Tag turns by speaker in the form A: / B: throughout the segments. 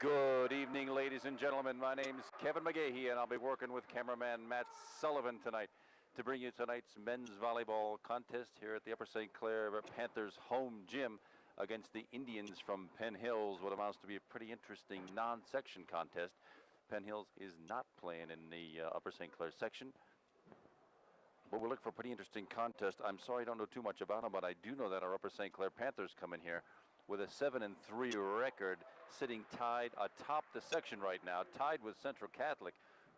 A: Good evening, ladies and gentlemen. My name is Kevin McGahey, and I'll be working with cameraman Matt Sullivan tonight to bring you tonight's men's volleyball contest here at the Upper St. Clair Panthers home gym against the Indians from Penn Hills, what amounts to be a pretty interesting non-section contest. Penn Hills is not playing in the Upper St. Clair section, but we're looking for a pretty interesting contest. I'm sorry I don't know too much about them, but I do know that our Upper St. Clair Panthers come in here with a 7-3 record, sitting tied atop the section right now, tied with Central Catholic,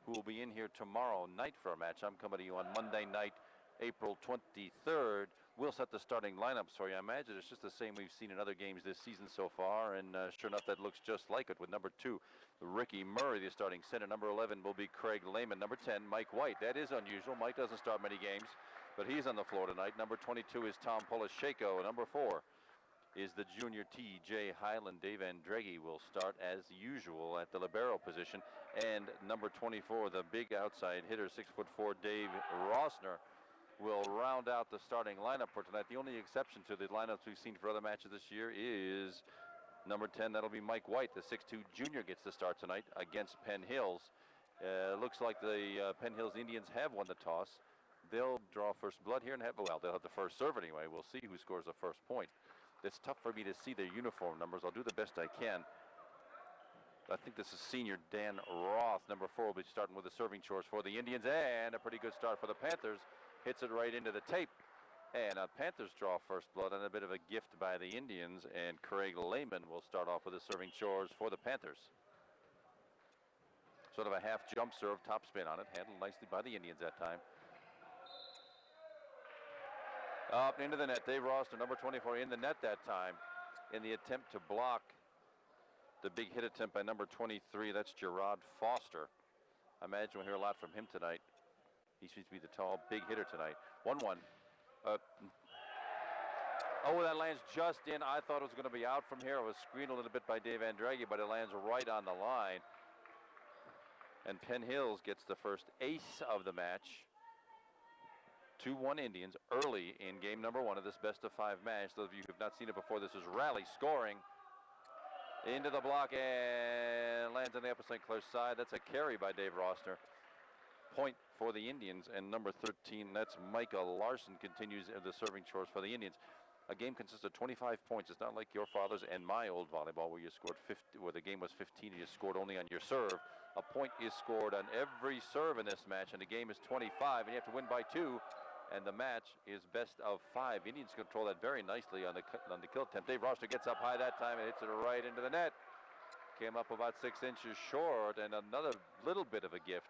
A: who will be in here tomorrow night for a match. I'm coming to you on Monday night, April 23rd. We'll set the starting lineups for you. I imagine it's just the same we've seen in other games this season so far, and sure enough, that looks just like it with number 2, Ricky Murray, the starting center. Number 11 will be Craig Lehman. Number 10, Mike White. That is unusual. Mike doesn't start many games, but he's on the floor tonight. Number 22 is Tom Polisheko. Number 4 is the junior T.J. Highland. Dave Andreghi will start as usual at the libero position. And number 24, the big outside hitter, 6'4", Dave Rossner, will round out the starting lineup for tonight. The only exception to the lineups we've seen for other matches this year is number 10. That'll be Mike White. The 6'2" junior gets the start tonight against Penn Hills. Looks like the Penn Hills Indians have won the toss. They'll draw first blood here and they'll have the first serve anyway. We'll see who scores the first point. It's tough for me to see their uniform numbers. I'll do the best I can. I think this is senior Dan Roth. Number 4 will be starting with the serving chores for the Indians, and a pretty good start for the Panthers. Hits it right into the tape. And Panthers draw first blood and a bit of a gift by the Indians, and Craig Lehman will start off with the serving chores for the Panthers. Sort of a half jump serve, top spin on it, handled nicely by the Indians that time. Up into the net, Dave Rossner, number 24, in the net that time in the attempt to block the big hit attempt by number 23. That's Gerard Foster. I imagine we'll hear a lot from him tonight. He seems to be the tall, big hitter tonight. 1-1. Oh, that lands just in. I thought it was going to be out from here. It was screened a little bit by Dave Andreghi, but it lands right on the line. And Penn Hills gets the first ace of the match. 2-1 Indians early in game number 1 of this best-of-5 match. Those of you who have not seen it before, this is Raleigh scoring into the block and lands on the Upper St. Clair side. That's a carry by Dave Rossner. Point for the Indians, and number 13, that's Micah Larson, continues the serving chores for the Indians. A game consists of 25 points. It's not like your father's and my old volleyball where you scored 50, where the game was 15 and you scored only on your serve. A point is scored on every serve in this match, and the game is 25, and you have to win by 2. And the match is best of 5. Indians control that very nicely on the kill attempt. Dave Rossner gets up high that time and hits it right into the net. Came up about 6 inches short, and another little bit of a gift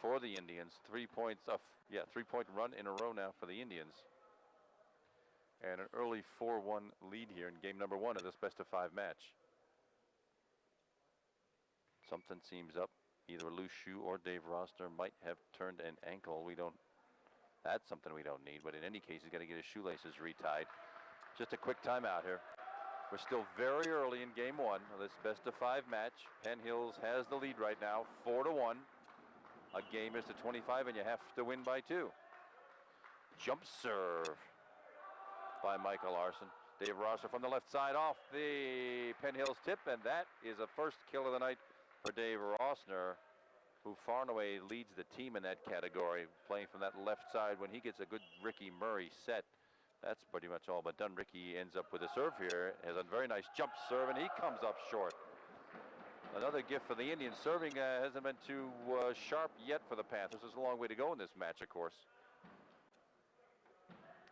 A: for the Indians. 3 points of 3-point run in a row now for the Indians. And an early 4-1 lead here in game number 1 of this best of 5 match. Something seems up. Either a loose shoe or Dave Rossner might have turned an ankle. That's something we don't need, but in any case, he's got to get his shoelaces retied. Just a quick timeout here. We're still very early in game 1 of this best-of-5 match. Penn Hills has the lead right now, 4-1. A game is to 25, and you have to win by 2. Jump serve by Michael Larson. Dave Rossner from the left side off the Penn Hills tip, and that is a first kill of the night for Dave Rossner, who far and away leads the team in that category, playing from that left side. When he gets a good Ricky Murray set, that's pretty much all but done. Ricky ends up with a serve here, has a very nice jump serve, and he comes up short. Another gift for the Indians. Serving hasn't been too sharp yet for the Panthers. There's a long way to go in this match, of course.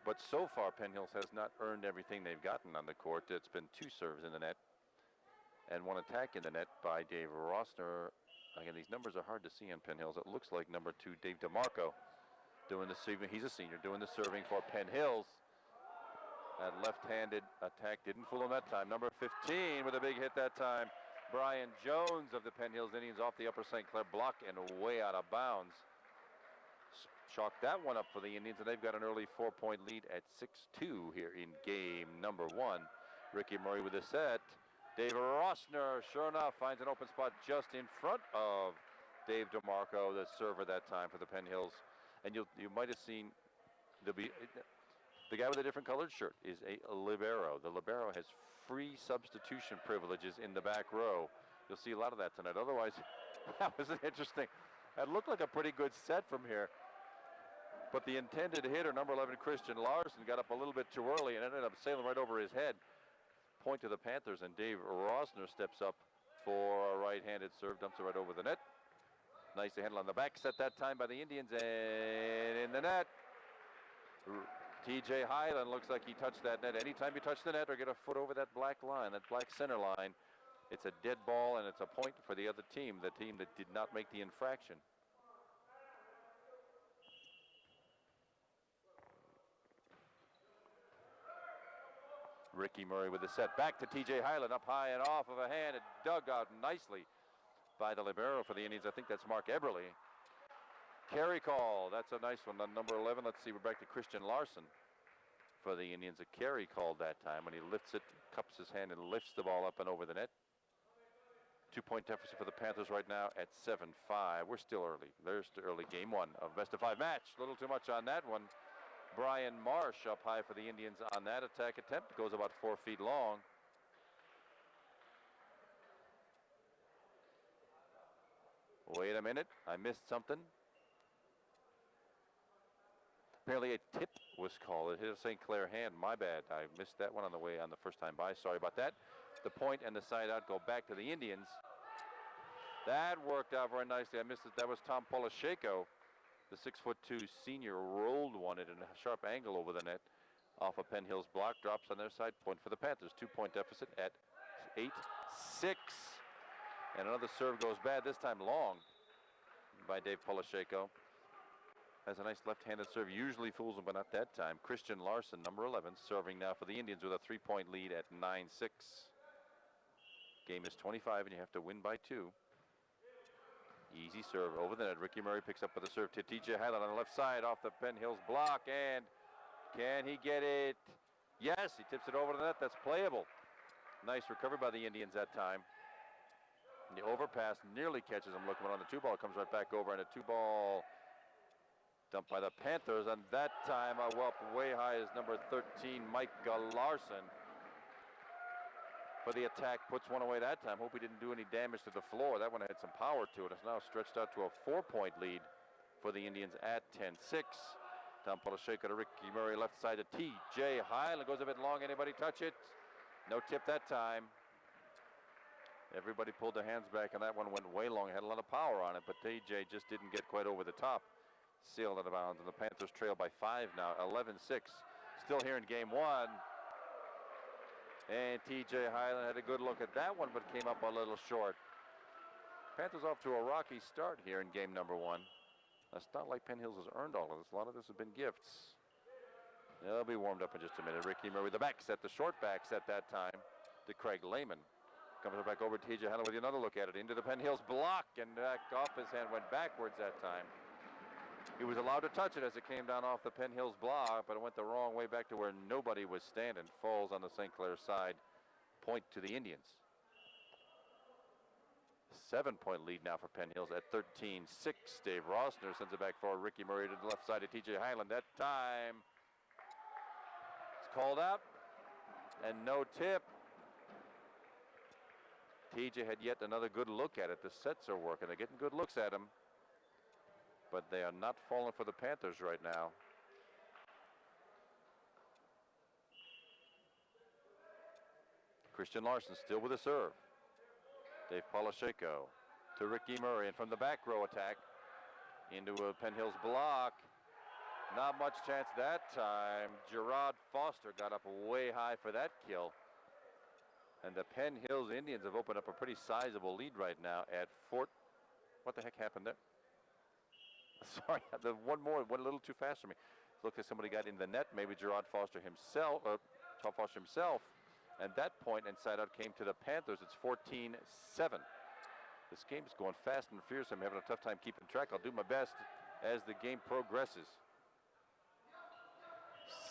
A: But so far, Penn Hills has not earned everything they've gotten on the court. It's been 2 serves in the net and 1 attack in the net by Dave Rossner. Again, these numbers are hard to see on Penn Hills. It looks like number 2, Dave DeMarco, doing the serving. He's a senior, doing the serving for Penn Hills. That left-handed attack didn't fool him that time. Number 15 with a big hit that time. Brian Jones of the Penn Hills Indians off the Upper St. Clair block and way out of bounds. Chalked that one up for the Indians, and they've got an early 4-point lead at 6-2 here in game number 1. Ricky Murray with a set. Dave Rossner, sure enough, finds an open spot just in front of Dave DeMarco, the server that time for the Penn Hills. And you might have seen the guy with the different colored shirt is a libero. The libero has free substitution privileges in the back row. You'll see a lot of that tonight. Otherwise, that was interesting. It looked like a pretty good set from here. But the intended hitter, number 11, Christian Larson, got up a little bit too early and ended up sailing right over his head. Point to the Panthers, and Dave Rosner steps up for a right-handed serve, dumps it right over the net. Nice to handle on the back set that time by the Indians, and in the net. TJ Hyland looks like he touched that net. Anytime you touch the net or get a foot over that black line, that black center line, it's a dead ball and it's a point for the other team, the team that did not make the infraction. Ricky Murray with the set. Back to TJ Hyland, up high and off of a hand. It dug out nicely by the libero for the Indians. I think that's Mark Eberle. Carry call. That's a nice one on number 11. Let's see, we're back to Christian Larson for the Indians. A carry call that time when he lifts it, cups his hand, and lifts the ball up and over the net. 2-point deficit for the Panthers right now at 7-5. We're still early. There's the early game one of best-of-5 match. A little too much on that one. Brian Marsh up high for the Indians on that attack attempt. Goes about 4 feet long. Wait a minute, I missed something. Apparently a tip was called. It hit a St. Clair hand. My bad. I missed that one on the way on the first time by. Sorry about that. The point and the side out go back to the Indians. That worked out very nicely. I missed it. That was Tom Polisheko. The 6'2" senior rolled one at a sharp angle over the net off of Penn Hill's block. Drops on their side. Point for the Panthers. 2-point deficit at 8-6. And another serve goes bad, this time long by Dave Polisheko. Has a nice left-handed serve. Usually fools him, but not that time. Christian Larson, number 11, serving now for the Indians with a 3-point lead at 9-6. Game is 25, and you have to win by 2. Easy serve over the net. Ricky Murray picks up with a serve to TJ Hyland on the left side off the Penn Hills block, and can he get it? Yes, he tips it over the net. That's playable. Nice recovery by the Indians that time. And the overpass nearly catches him looking on the 2-ball. Comes right back over, and a 2-ball dumped by the Panthers, and that time a whelp way high is number 13, Mike Larson. For the attack, puts one away that time. Hope he didn't do any damage to the floor. That one had some power to it. It's now stretched out to a 4-point lead for the Indians at 10-6. Tom Polisheko to Ricky Murray, left side to TJ Hyland. Goes a bit long. Anybody touch it? No tip that time. Everybody pulled their hands back, and that one went way long. It had a lot of power on it, but TJ just didn't get quite over the top. Sailed out of bounds, and the Panthers trail by 5 now, 11-6. Still here in game one. And TJ Hyland had a good look at that one, but came up a little short. Panthers off to a rocky start here in game number 1. It's not like Penn Hills has earned all of this. A lot of this has been gifts. They'll be warmed up in just a minute. Ricky Murray, the back set, the short back set that time to Craig Lehman. Comes back over to TJ Hyland with another look at it. Into the Penn Hills block, and back off his hand, went backwards that time. He was allowed to touch it as it came down off the Penn Hills block, but it went the wrong way back to where nobody was standing. Falls on the St. Clair side. Point to the Indians. 7-point lead now for Penn Hills at 13-6. Dave Rosner sends it back forward. Ricky Murray to the left side of TJ Hyland. That time it's called out and no tip. TJ had yet another good look at it. The sets are working. They're getting good looks at him. But they are not falling for the Panthers right now. Christian Larson still with a serve. Dave Polisheko to Ricky Murray, and from the back row attack into a Penn Hills block. Not much chance that time. Gerard Foster got up way high for that kill. And the Penn Hills Indians have opened up a pretty sizable lead right now at Fort. What the heck happened there? Sorry, the one more went a little too fast for me. Looked like somebody got in the net, maybe Gerard Foster himself, and that point inside out came to the Panthers. It's 14-7. This game is going fast and fierce. I'm having a tough time keeping track. I'll do my best as the game progresses.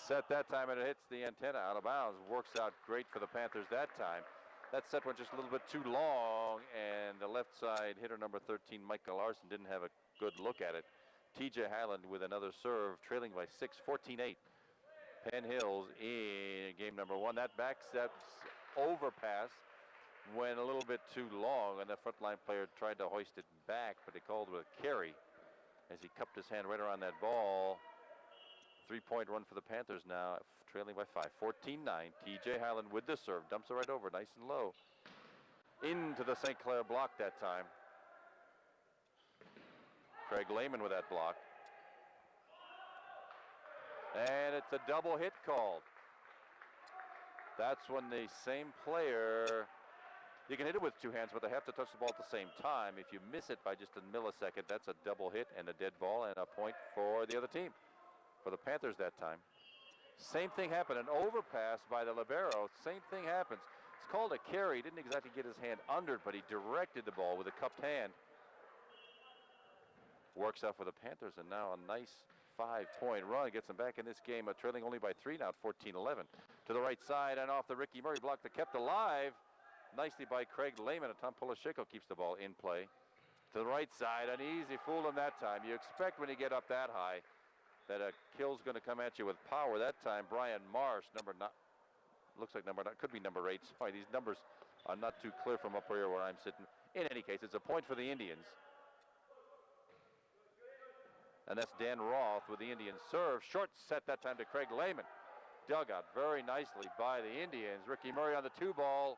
A: Set that time, and it hits the antenna out of bounds. Works out great for the Panthers that time. That set went just a little bit too long, and the left side hitter number 13, Michael Larson, didn't have a good look at it. TJ Hyland with another serve, trailing by 6, 14-8. Penn Hills in game number 1. That back set's overpass went a little bit too long, and the front line player tried to hoist it back, but they called it a carry as he cupped his hand right around that ball. 3-point run for the Panthers now, trailing by 5. 14-9. TJ Highland with the serve. Dumps it right over, nice and low. Into the St. Clair block that time. Craig Lehman with that block. And it's a double hit called. That's when the same player, you can hit it with two hands, but they have to touch the ball at the same time. If you miss it by just a millisecond, that's a double hit and a dead ball and a point for the other team. For the Panthers that time. Same thing happened, an overpass by the libero. Same thing happens. It's called a carry. He didn't exactly get his hand under it, but he directed the ball with a cupped hand. Works out for the Panthers, and now a nice 5-point run gets them back in this game, trailing only by 3 now at 14-11. To the right side and off the Ricky Murray block that kept alive nicely by Craig Lehman, and Tom Polisheko keeps the ball in play. To the right side, an easy fool him that time. You expect when you get up that high that a kill's going to come at you with power. That time, Brian Marsh, looks like number 9, could be number 8. Sorry, these numbers are not too clear from up here where I'm sitting. In any case, it's a point for the Indians. And that's Dan Roth with the Indians serve. Short set that time to Craig Lehman. Dug out very nicely by the Indians. Ricky Murray on the 2-ball.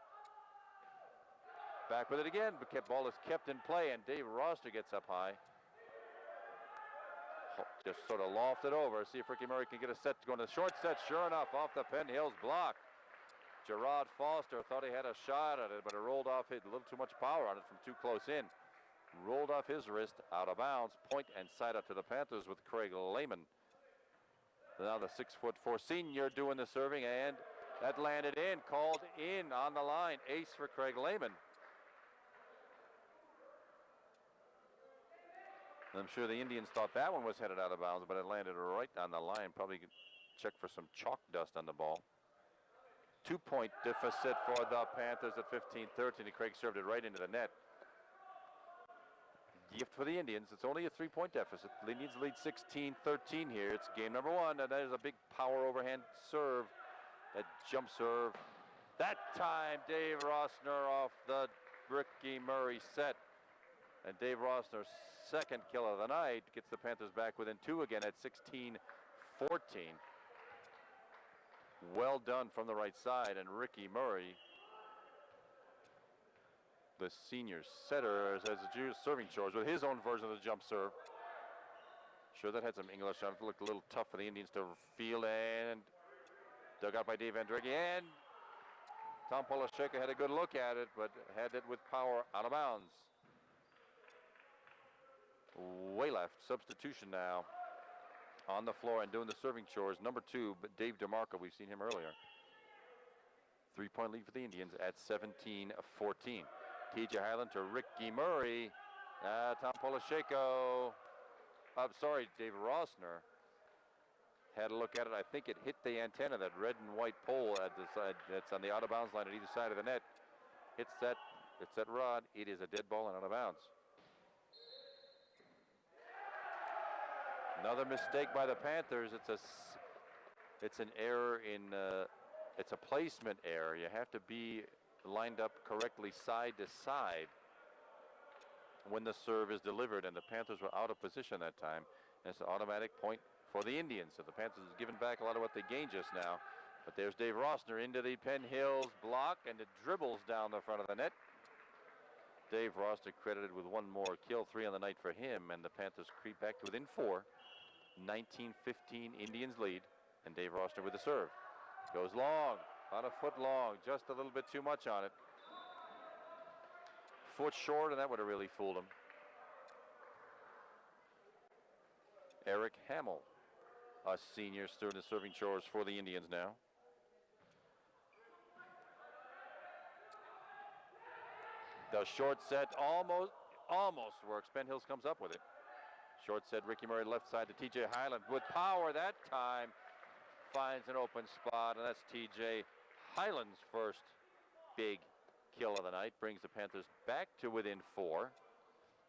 A: Back with it again, but ball is kept in play, and Dave Roster gets up high. Just sort of lofted over. See if Ricky Murray can get a set going to the short set. Sure enough, off the Penn Hills block. Gerard Foster thought he had a shot at it, but it rolled off. Hit a little too much power on it from too close in. Rolled off his wrist, out of bounds. Point and side up to the Panthers with Craig Lehman. Now the 6'4" senior doing the serving, and that landed in, called in on the line. Ace for Craig Lehman. I'm sure the Indians thought that one was headed out of bounds, but it landed right on the line. Probably check for some chalk dust on the ball. 2-point deficit for the Panthers at 15-13, and Craig served it right into the net. Gift for the Indians. It's only a 3-point deficit. They needs to lead 16-13 here. It's game number 1, and that is a big power overhand serve. That jump serve. That time, Dave Rossner off the Ricky Murray set. And Dave Rossner's second kill of the night gets the Panthers back within 2 again at 16-14. Well done from the right side, and Ricky Murray, the senior setter, has serving chores with his own version of the jump serve. Sure, that had some English on it. Looked a little tough for the Indians to field, and dug out by Dave Andrighi, and Tom Polisheko had a good look at it, but had it with power out of bounds. Way left. Substitution now on the floor and doing the serving chores. Number 2, but Dave DeMarco. We've seen him earlier. 3-point lead for the Indians at 17-14. TJ Highland to Ricky Murray. Tom Polisheko. Dave Rossner had a look at it. I think it hit the antenna, that red and white pole at the side that's on the out of bounds line at either side of the net. It's that rod. It is a dead ball and out of bounds. Another mistake by the Panthers. It's an error in. It's a placement error. You have to be lined up correctly side to side when the serve is delivered, and the Panthers were out of position that time. And it's an automatic point for the Indians. So the Panthers have given back a lot of what they gained just now. But there's Dave Rossner into the Penn Hills block, and it dribbles down the front of the net. Dave Rossner credited with one more kill, 3 on the night for him, and the Panthers creep back to within 4. 19-15 Indians lead, and Dave Rossner with the serve. Goes long, about a foot long, just a little bit too much on it. Foot short, and that would have really fooled him. Eric Hamill, a senior, doing the serving chores for the Indians now. The short set almost works. Penn Hills comes up with it. Short set, Ricky Murray left side to TJ Highland with power that time. Finds an open spot, and that's TJ Highland's first big kill of the night. Brings the Panthers back to within 4.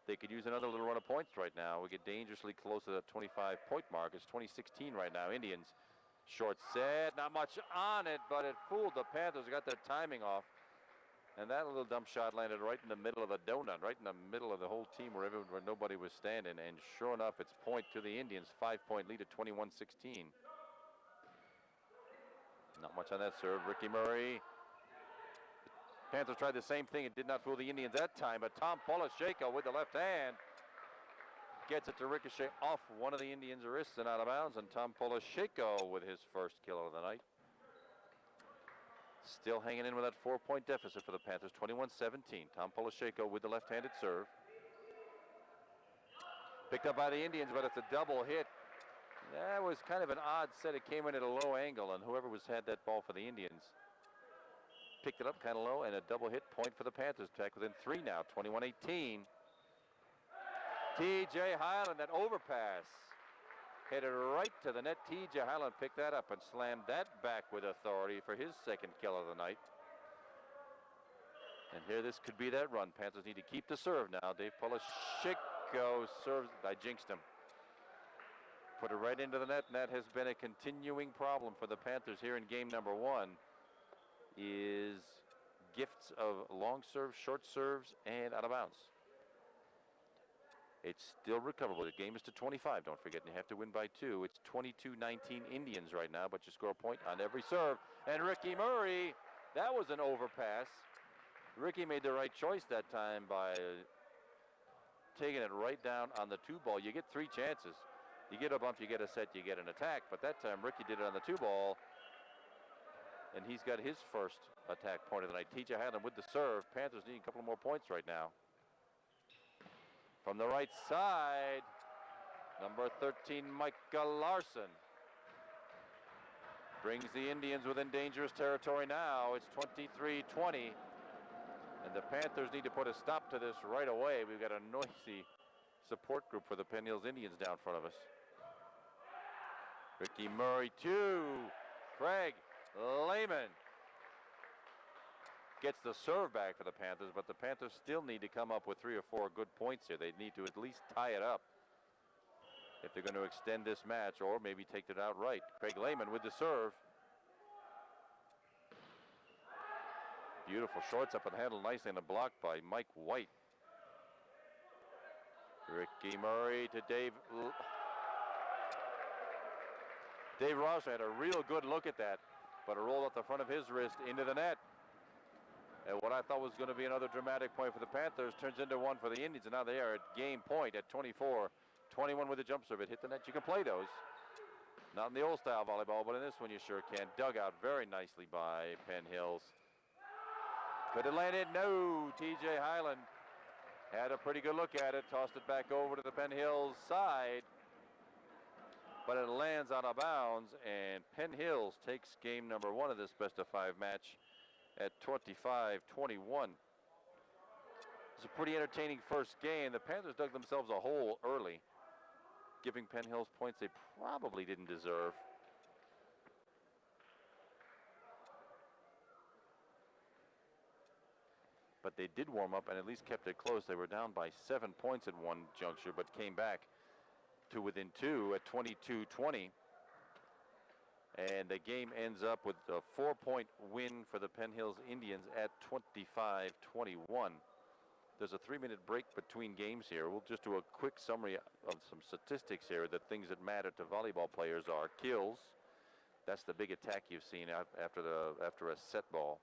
A: They could use another little run of points right now. We get dangerously close to the 25-point mark. It's 20-16 right now. Indians, short set, not much on it, but it fooled the Panthers. Got their timing off. And that little dump shot landed right in the middle of the donut, right in the middle of the whole team where nobody was standing. And sure enough, it's point to the Indians. 5-point lead at 21-16. Not much on that serve. Ricky Murray. Panthers tried the same thing and did not fool the Indians that time. But Tom Polisheko with the left hand gets it to ricochet off one of the Indians' wrists and out of bounds. And Tom Polisheko with his first kill of the night. Still hanging in with that 4-point deficit for the Panthers, 21-17. Tom Polisheko with the left-handed serve. Picked up by the Indians, but it's a double hit. That was kind of an odd set. It came in at a low angle, and whoever had that ball for the Indians picked it up kind of low, and a double hit point for the Panthers. Back within 3 now, 21-18. T.J. Highland, that overpass. Hit it right to the net. T.J. Highland picked that up and slammed that back with authority for his second kill of the night. And here this could be that run. Panthers need to keep the serve now. Dave Polisheko serves. I jinxed him. Put it right into the net, and that has been a continuing problem for the Panthers here in game number 1. Is gifts of long serves, short serves, and out of bounds. It's still recoverable. The game is to 25. Don't forget, you have to win by 2. It's 22-19 Indians right now, but you score a point on every serve. And Ricky Murray, that was an overpass. Ricky made the right choice that time by taking it right down on the 2 ball. You get 3 chances. You get a bump, you get a set, you get an attack. But that time, Ricky did it on the 2 ball. And he's got his first attack point of the night. T.J. Highland with the serve. Panthers need a couple more points right now. From the right side, number 13, Micah Larson. Brings the Indians within dangerous territory now. It's 23-20. And the Panthers need to put a stop to this right away. We've got a noisy support group for the Penn Hills Indians down front of us. Ricky Murray, 2. Craig Lehman gets the serve back for the Panthers, but the Panthers still need to come up with 3 or 4 good points here. They need to at least tie it up if they're going to extend this match, or maybe take it outright. Craig Lehman with the serve. Beautiful shorts up and handled nicely and a block by Mike White. Ricky Murray to Dave. Dave Ross had a real good look at that, but it rolled off the front of his wrist into the net. And what I thought was going to be another dramatic point for the Panthers turns into one for the Indians, and now they are at game point at 24-21 with a jump serve. It hit the net. You can play those. Not in the old style volleyball, but in this one you sure can. Dug out very nicely by Penn Hills. Could it land it? No. T.J. Highland had a pretty good look at it. Tossed it back over to the Penn Hills side. But it lands out of bounds, and Penn Hills takes game number 1 of this best-of-5 match at 25-21. It's a pretty entertaining first game. The Panthers dug themselves a hole early, giving Penn Hills points they probably didn't deserve. But they did warm up and at least kept it close. They were down by 7 points at one juncture, but came back to within 2 at 22-20. And the game ends up with a 4-point win for the Penn Hills Indians at 25-21. There's a 3-minute break between games here. We'll just do a quick summary of some statistics here. The things that matter to volleyball players are kills. That's the big attack you've seen after a set ball.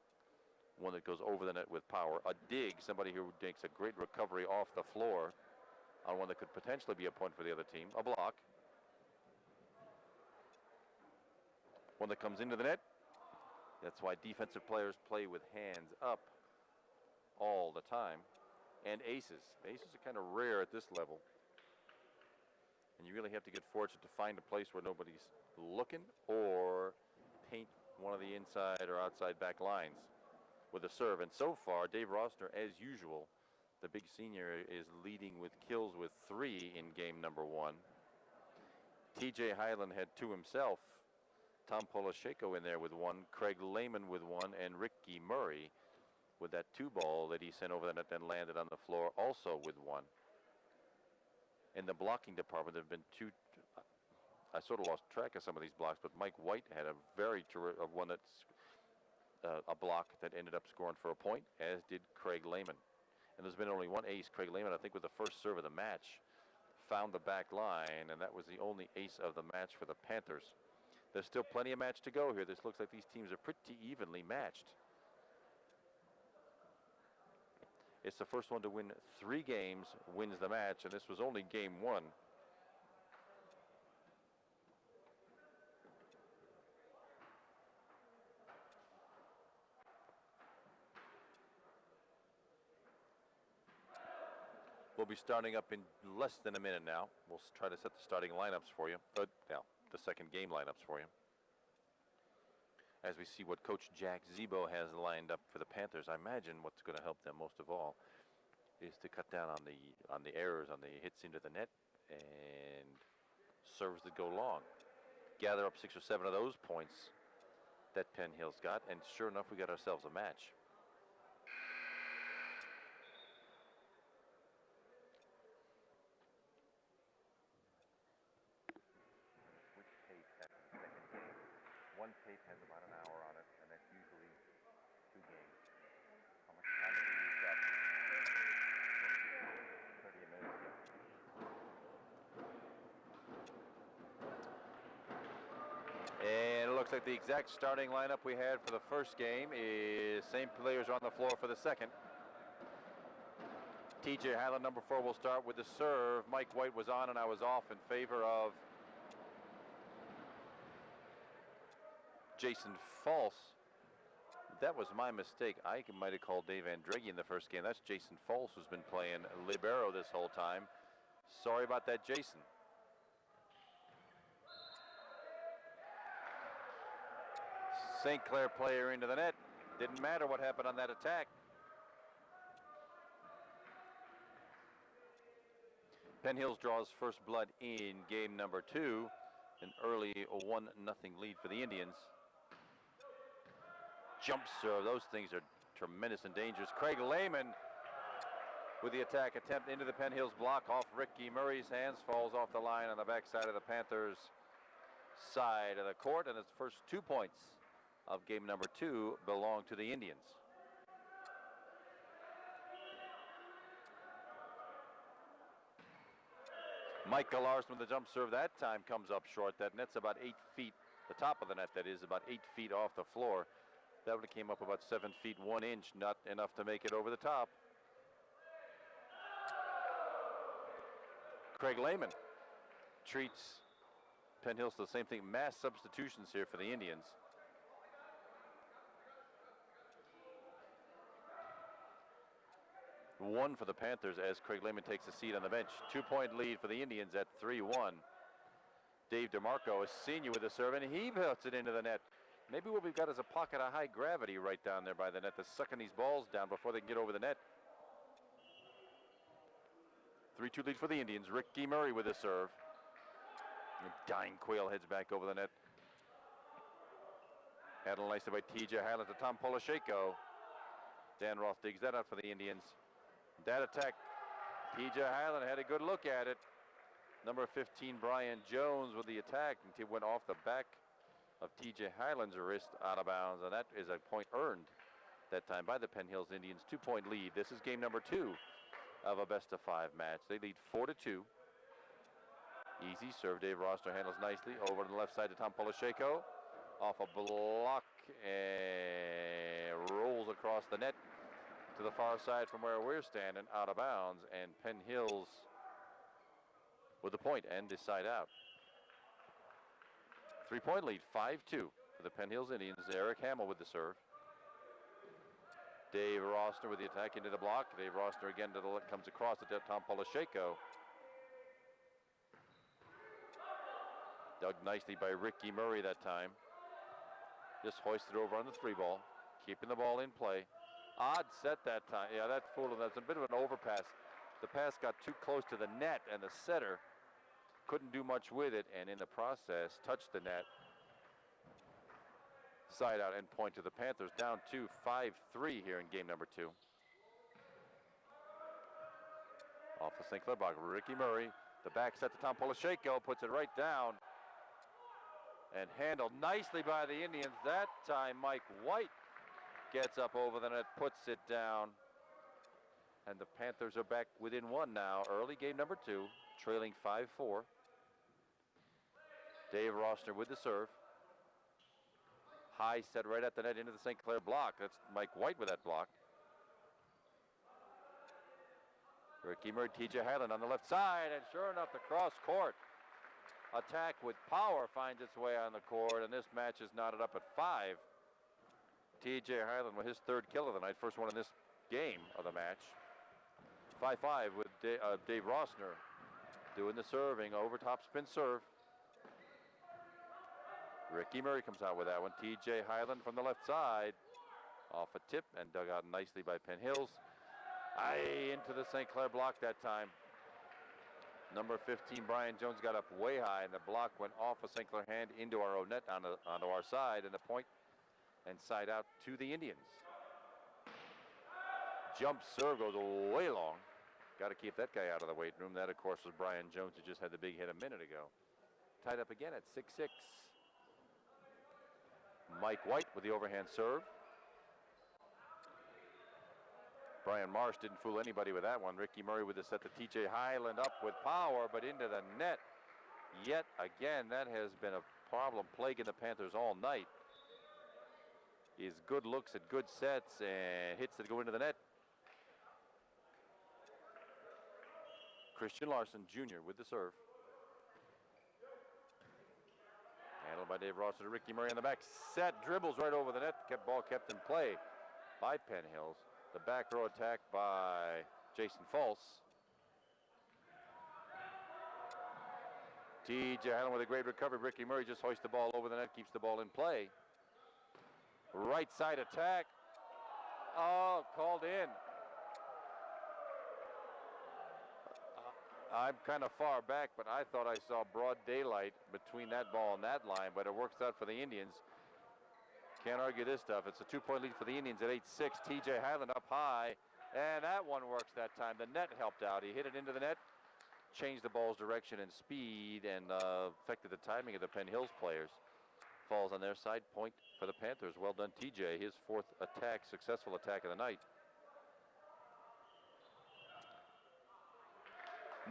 A: One that goes over the net with power. A dig, somebody who makes a great recovery off the floor on one that could potentially be a point for the other team. A block. One that comes into the net. That's why defensive players play with hands up all the time. And aces. Aces are kind of rare at this level. And you really have to get fortunate to find a place where nobody's looking or paint one of the inside or outside back lines with a serve. And so far, Dave Rossner, as usual, the big senior, is leading with kills with 3 in game number 1. T.J. Highland had 2 himself. Tom Polisheko in there with 1. Craig Lehman with 1. And Ricky Murray with that 2 ball that he sent over the net and landed on the floor also with 1. In the blocking department, there have been 2. I sort of lost track of some of these blocks, but Mike White had a very terrific one that's a block that ended up scoring for a point, as did Craig Lehman. And there's been only one ace. Craig Lehman, I think, with the first serve of the match, found the back line, and that was the only ace of the match for the Panthers. There's still plenty of match to go here. This looks like these teams are pretty evenly matched. It's the first one to win 3 games, wins the match, and this was only game 1. We'll be starting up in less than a minute now. We'll try to set the starting lineups for you. Now, the second game lineups for you. As we see what Coach Jack Zebo has lined up for the Panthers, I imagine what's going to help them most of all is to cut down on the errors, on the hits into the net, and serves that go long. Gather up 6 or 7 of those points that Penn Hill's got, and sure enough, we got ourselves a match. One tape has about an hour on it, and that's usually 2 games. How much time have we used up? 30 minutes. And it looks like the exact starting lineup we had for the first game is same players are on the floor for the second. TJ Highland, number 4, will start with the serve. Mike White was on and I was off in favor of Jason False. That was my mistake. I might have called Dave Andreggi in the first game. That's Jason False, who's been playing libero this whole time. Sorry about that, Jason. St. Clair player into the net. Didn't matter what happened on that attack. Penn Hills draws first blood in game number 2. An early 1-0 lead for the Indians. Jump serve, those things are tremendous and dangerous. Craig Lehman with the attack attempt into the Penn Hills block off Ricky Murray's hands, falls off the line on the backside of the Panthers' side of the court, and its first 2 points of game number 2 belong to the Indians. Michael Larson with the jump serve that time comes up short. That net's about 8 feet, the top of the net that is, about 8 feet off the floor. That would have came up about 7 feet 1 inch, not enough to make it over the top. Craig Lehman treats Penn Hills to the same thing. Mass substitutions here for the Indians. One for the Panthers as Craig Lehman takes a seat on the bench. 2-point lead for the Indians at 3-1. Dave DeMarco, a senior with the serve, and he puts it into the net. Maybe what we've got is a pocket of high gravity right down there by the net that's sucking these balls down before they can get over the net. 3-2 lead for the Indians. Ricky Murray with the serve. And Dying Quail heads back over the net. Handled nicely by TJ Highland to Tom Polisheko. Dan Roth digs that out for the Indians. That attack, TJ Highland had a good look at it. Number 15, Brian Jones with the attack. And it went off the back of TJ Highland's wrist out of bounds. And that is a point earned that time by the Penn Hills Indians. 2-point lead. This is game number 2 of a best-of-5 match. They lead 4-2. Easy serve. Dave Roster handles nicely. Over to the left side to Tom Polisheko. Off a block and rolls across the net to the far side from where we're standing, out of bounds, and Penn Hills with the point and decide out. 3-point lead, 5-2 for the Penn Hills Indians. Eric Hamill with the serve. Dave Roster with the attack into the block. Dave Roster again to the left, comes across it to Tom Polisheko. Dug nicely by Ricky Murray that time. Just hoisted over on the 3-ball, keeping the ball in play. Odd set that time. Yeah, that fooled him. That's a bit of an overpass. The pass got too close to the net, and the setter couldn't do much with it, and in the process, touched the net. Side out and point to the Panthers. Down to 5-3 here in game number 2. Off the St. Clair block, Ricky Murray. The back set to Tom Polisheko, puts it right down. And handled nicely by the Indians. That time, Mike White Gets up over the net, puts it down. And the Panthers are back within one now. Early game number 2, trailing 5-4. Dave Rossner with the serve. High set right at the net into the St. Clair block. That's Mike White with that block. Ricky Murray, TJ Highland on the left side, and sure enough, the cross court attack with power finds its way on the court, and this match is knotted up at 5. TJ Highland with his 3rd kill of the night, first one in this game of the match. 5-5 with Dave Rossner doing the serving, over top spin serve. Ricky Murray comes out with that one. TJ Highland from the left side, off a tip and dug out nicely by Penn Hills. Into the St. Clair block that time. Number 15, Brian Jones, got up way high, and the block went off a St. Clair hand into our own net onto our side, and the point and side out to the Indians. Jump serve goes way long. Got to keep that guy out of the weight room. That, of course, was Brian Jones, who just had the big hit a minute ago. Tied up again at 6-6. Mike White with the overhand serve. Brian Marsh didn't fool anybody with that one. Ricky Murray with the set to TJ Highland, up with power, but into the net. Yet again, that has been a problem plaguing the Panthers all night. Is good looks at good sets and hits that go into the net. Christian Larson Jr. with the serve. Handled by Dave Rossner to Ricky Murray on the back. Set, dribbles right over the net. Ball kept in play by Penn Hills. The back row attack by Jason False. TJ Highland with a great recovery. Ricky Murray just hoists the ball over the net, keeps the ball in play. Right side attack. Oh, called in. I'm kind of far back, but I thought I saw broad daylight between that ball and that line, but it works out for the Indians. Can't argue this stuff. It's a 2-point lead for the Indians at 8-6. TJ Highland up high, and that one works that time. The net helped out. He hit it into the net, changed the ball's direction and speed, and affected the timing of the Penn Hills players. Falls on their side, point for the Panthers. Well done, TJ. His 4th attack, successful attack of the night.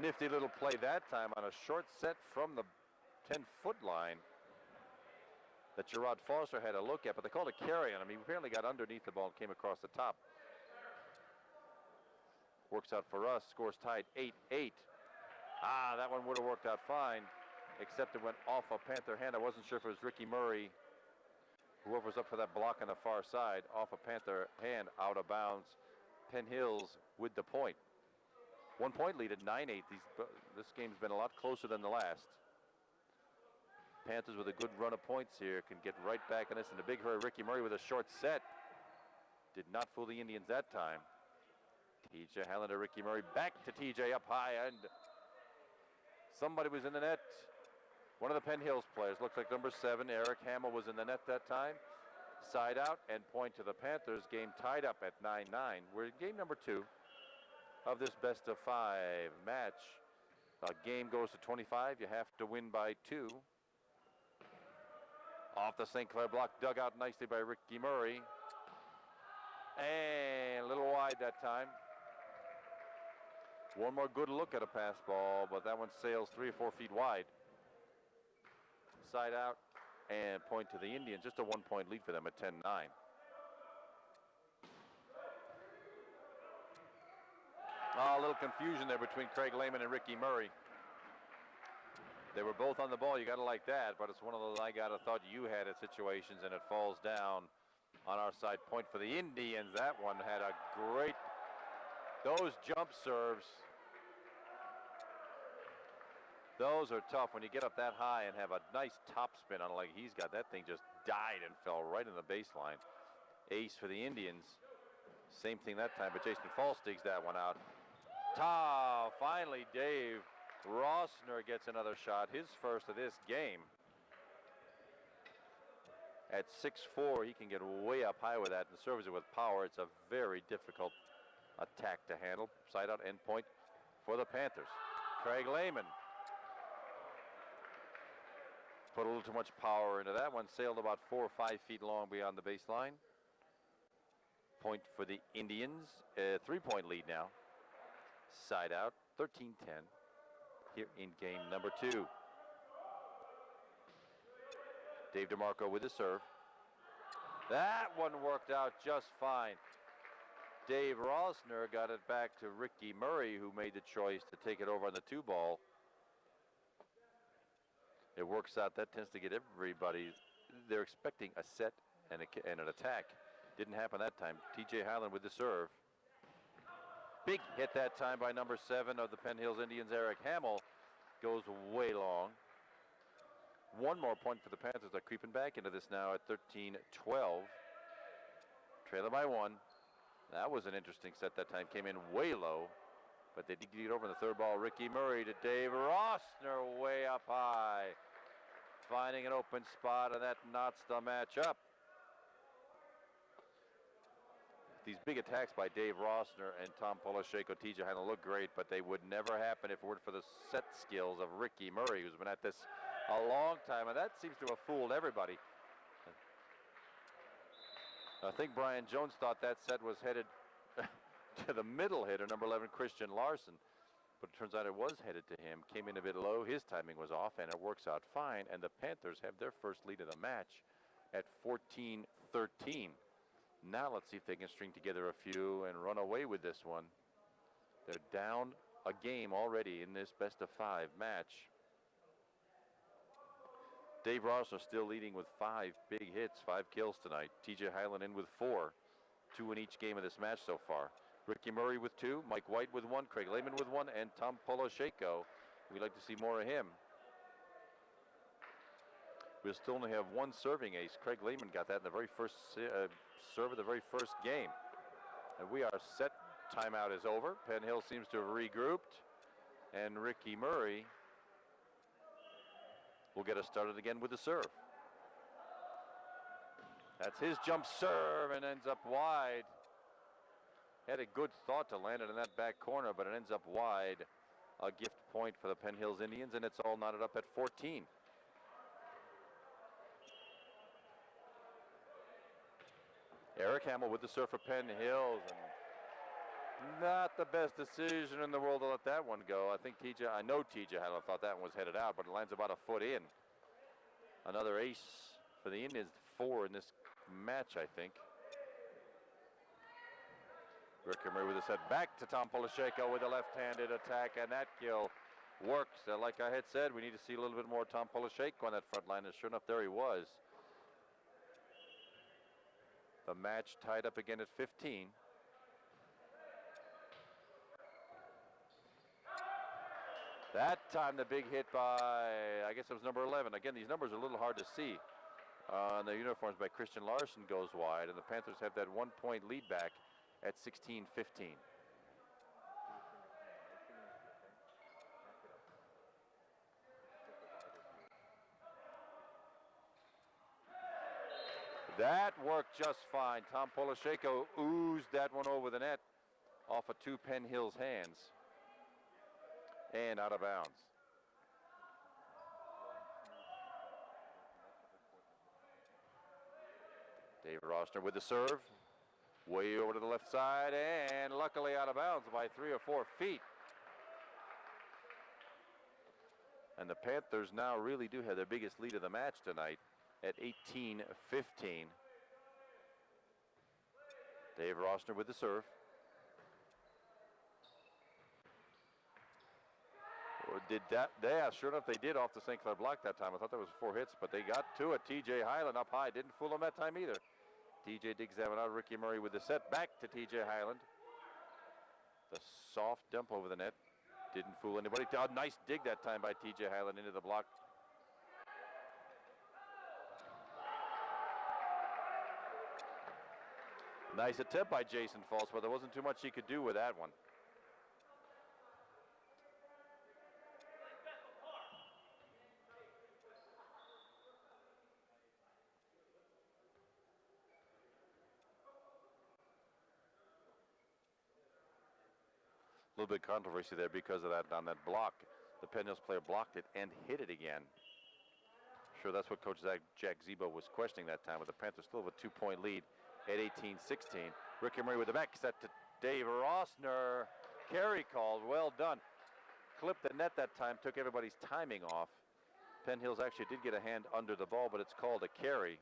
A: Nifty little play that time on a short set from the 10-foot line that Gerard Foster had a look at, but they called a carry on him. He apparently got underneath the ball and came across the top. Works out for us. Scores tied 8-8. That one would have worked out fine, except it went off a Panther hand. I wasn't sure if it was Ricky Murray, whoever was up for that block on the far side, off a Panther hand, out of bounds. Penn Hills with the point. 1-point lead at 9-8. This game's been a lot closer than the last. Panthers with a good run of points here can get right back in this in a big hurry. Ricky Murray with a short set. Did not fool the Indians that time. TJ Highland to Ricky Murray. Back to TJ up high, and somebody was in the net. One of the Penn Hills players. Looks like number 7, Eric Hamill, was in the net that time. Side out and point to the Panthers. Game tied up at 9-9. We're in game number 2 of this best-of-5 match. A game goes to 25. You have to win by 2. Off the St. Clair block, dug out nicely by Ricky Murray. And a little wide that time. One more good look at a pass ball, but that one sails 3 or 4 feet wide. Side out and point to the Indians. Just a 1-point lead for them at 10-9. A little confusion there between Craig Lehman and Ricky Murray. They were both on the ball. You got to like that, but it's one of those I got to thought you had at situations, and it falls down on our side. Point for the Indians. That one had a great, those jump serves. Those are tough when you get up that high and have a nice top spin on it like he's got. That thing just died and fell right in the baseline. Ace for the Indians. Same thing that time, but Jason False digs that one out. Finally, Dave Rossner gets another shot, his first of this game. At 6'4", he can get way up high with that and serves it with power. It's a very difficult attack to handle. Side out end point for the Panthers. Craig Lehman put a little too much power into that one. Sailed about 4 or 5 feet long beyond the baseline. point for the Indians. 3-point lead now. Side out, 13-10 here in game number 2. Dave DeMarco with the serve. That one worked out just fine. Dave Rosner got it back to Ricky Murray, who made the choice to take it over on the 2-ball. It works out. That tends to get everybody. They're expecting a set and an attack. Didn't happen that time. T.J. Highland with the serve. Big hit that time by number 7 of the Penn Hills Indians, Eric Hamill. Goes way long. One more point for the Panthers. They're creeping back into this now at 13-12. Trailer by 1. That was an interesting set that time. Came in way low, but they did get over in the 3rd ball. Ricky Murray to Dave Rosner way up high. Finding an open spot, and that knots the match up. These big attacks by Dave Rosner and Tom Polisheko, TJ Highland look great, but they would never happen if it weren't for the set skills of Ricky Murray, who's been at this a long time, and that seems to have fooled everybody. I think Brian Jones thought that set was headed to the middle hitter, number 11, Christian Larson, but it turns out it was headed to him. Came in a bit low, his timing was off, and it works out fine, and the Panthers have their first lead of the match at 14-13. Now let's see if they can string together a few and run away with this one. They're down a game already in this best-of-5 match. Dave Rosner still leading with 5 big hits, 5 kills tonight. T.J. Highland in with 4, 2 in each game of this match so far. Ricky Murray with 2, Mike White with 1, Craig Lehman with 1, and Tom Polisheko. We'd like to see more of him. We'll still only have 1 serving ace. Craig Lehman got that in the very first serve of the very first game. And we are set. Timeout is over. Penn Hill seems to have regrouped. And Ricky Murray will get us started again with the serve. That's his jump serve and ends up wide. Had a good thought to land it in that back corner, but it ends up wide. A gift point for the Penn Hills Indians, and it's all knotted up at 14. Eric Hamill with the serve for Penn Hills, and not the best decision in the world to let that one go. I know TJ Highland thought that one was headed out, but it lands about a foot in. Another ace for the Indians, 4 in this match, I think. Ricky Murray with a set back to Tom Polisheko with a left-handed attack, and that kill works. Like I had said, we need to see a little bit more Tom Polisheko on that front line, and sure enough, there he was. The match tied up again at 15. That time the big hit by, I guess it was number 11. Again, these numbers are a little hard to see. On the uniforms by Christian Larson goes wide, and the Panthers have that 1-point lead back at 16-15. That worked just fine. Tom Polisheko oozed that one over the net off of 2 Penn Hills hands and out of bounds. Dave Rosner with the serve, way over to the left side, and luckily out of bounds by 3 or 4 feet. And the Panthers now really do have their biggest lead of the match tonight at 18-15. Dave Rosner with the serve. Or did that? Yeah, sure enough, they did off the St. Clair block that time. I thought that was 4 hits, but they got to it. T.J. Highland up high. Didn't fool him that time either. T.J. digs that one out. Ricky Murray with the set back to T.J. Highland. The soft dump over the net. Didn't fool anybody. Oh, nice dig that time by T.J. Highland into the block. Nice attempt by Jason False, but there wasn't too much he could do with that one. A little bit of controversy there because of that on that block. The Penn Hills player blocked it and hit it again. Sure, that's what Coach Jack Zebo was questioning that time, but the Panthers still have a 2-point lead at 18-16. Ricky Murray with the back set to Dave Rossner. Carry called, well done. Clipped the net that time, took everybody's timing off. Penn Hills actually did get a hand under the ball, but it's called a carry.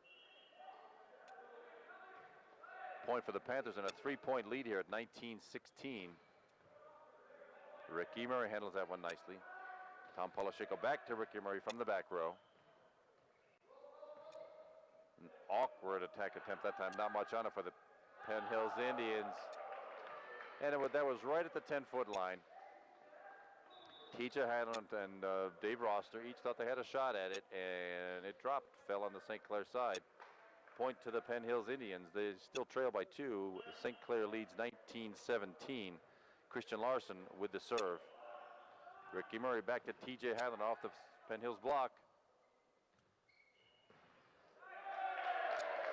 A: Point for the Panthers and a 3-point lead here at 19-16. Ricky Murray handles that one nicely. Tom Polishiko back to Ricky Murray from the back row. An awkward attack attempt that time, not much on it for the Penn Hills Indians. And that was right at the 10-foot line. TJ Highland and Dave Rossner each thought they had a shot at it, and it dropped, fell on the St. Clair side. Point to the Penn Hills Indians. They still trail by 2. St. Clair leads 19-17. Christian Larson with the serve. Ricky Murray back to TJ Highland off the Penn Hills block.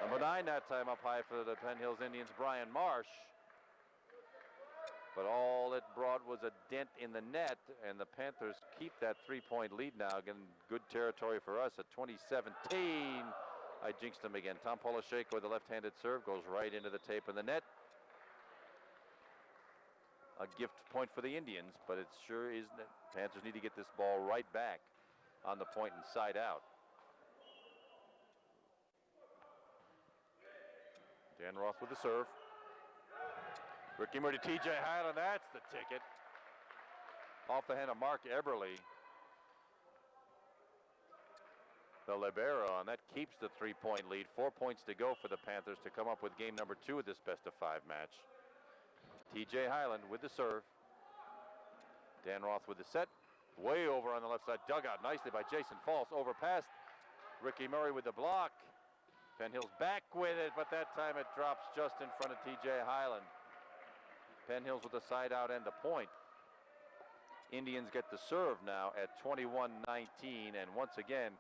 A: Number 9 that time up high for the Penn Hills Indians, Brian Marsh. But all it brought was a dent in the net, and the Panthers keep that 3-point lead now. Again, good territory for us at 2017. I jinxed him again. Tom Polisheko with the left-handed serve goes right into the tape of the net. A gift point for the Indians, but it sure isn't. Panthers need to get this ball right back on the point and side out. Dan Roth with the serve. Ricky Murray to TJ Highland, that's the ticket. Off the hand of Mark Eberle. The libero, and that keeps the 3-point lead. 4 points to go for the Panthers to come up with game number 2 of this best-of-5 match. TJ Highland with the serve. Dan Roth with the set. Way over on the left side. Dug out nicely by Jason False. Overpassed. Ricky Murray with the block. Penn Hills back with it, but that time it drops just in front of TJ Highland. Penn Hills with the side out and the point. Indians get the serve now at 21-19, and once again,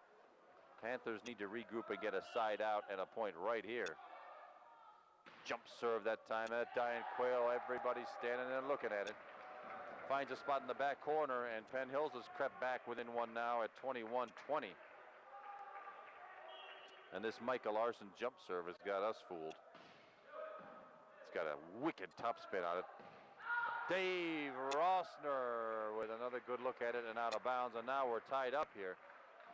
A: Panthers need to regroup and get a side out and a point right here. Jump serve that time at Diane Quayle. Everybody's standing there looking at it. Finds a spot in the back corner, and Penn Hills has crept back within one now at 21-20. And this Michael Larson jump serve has got us fooled. It's got a wicked topspin on it. Dave Rossner with another good look at it and out of bounds, and now we're tied up here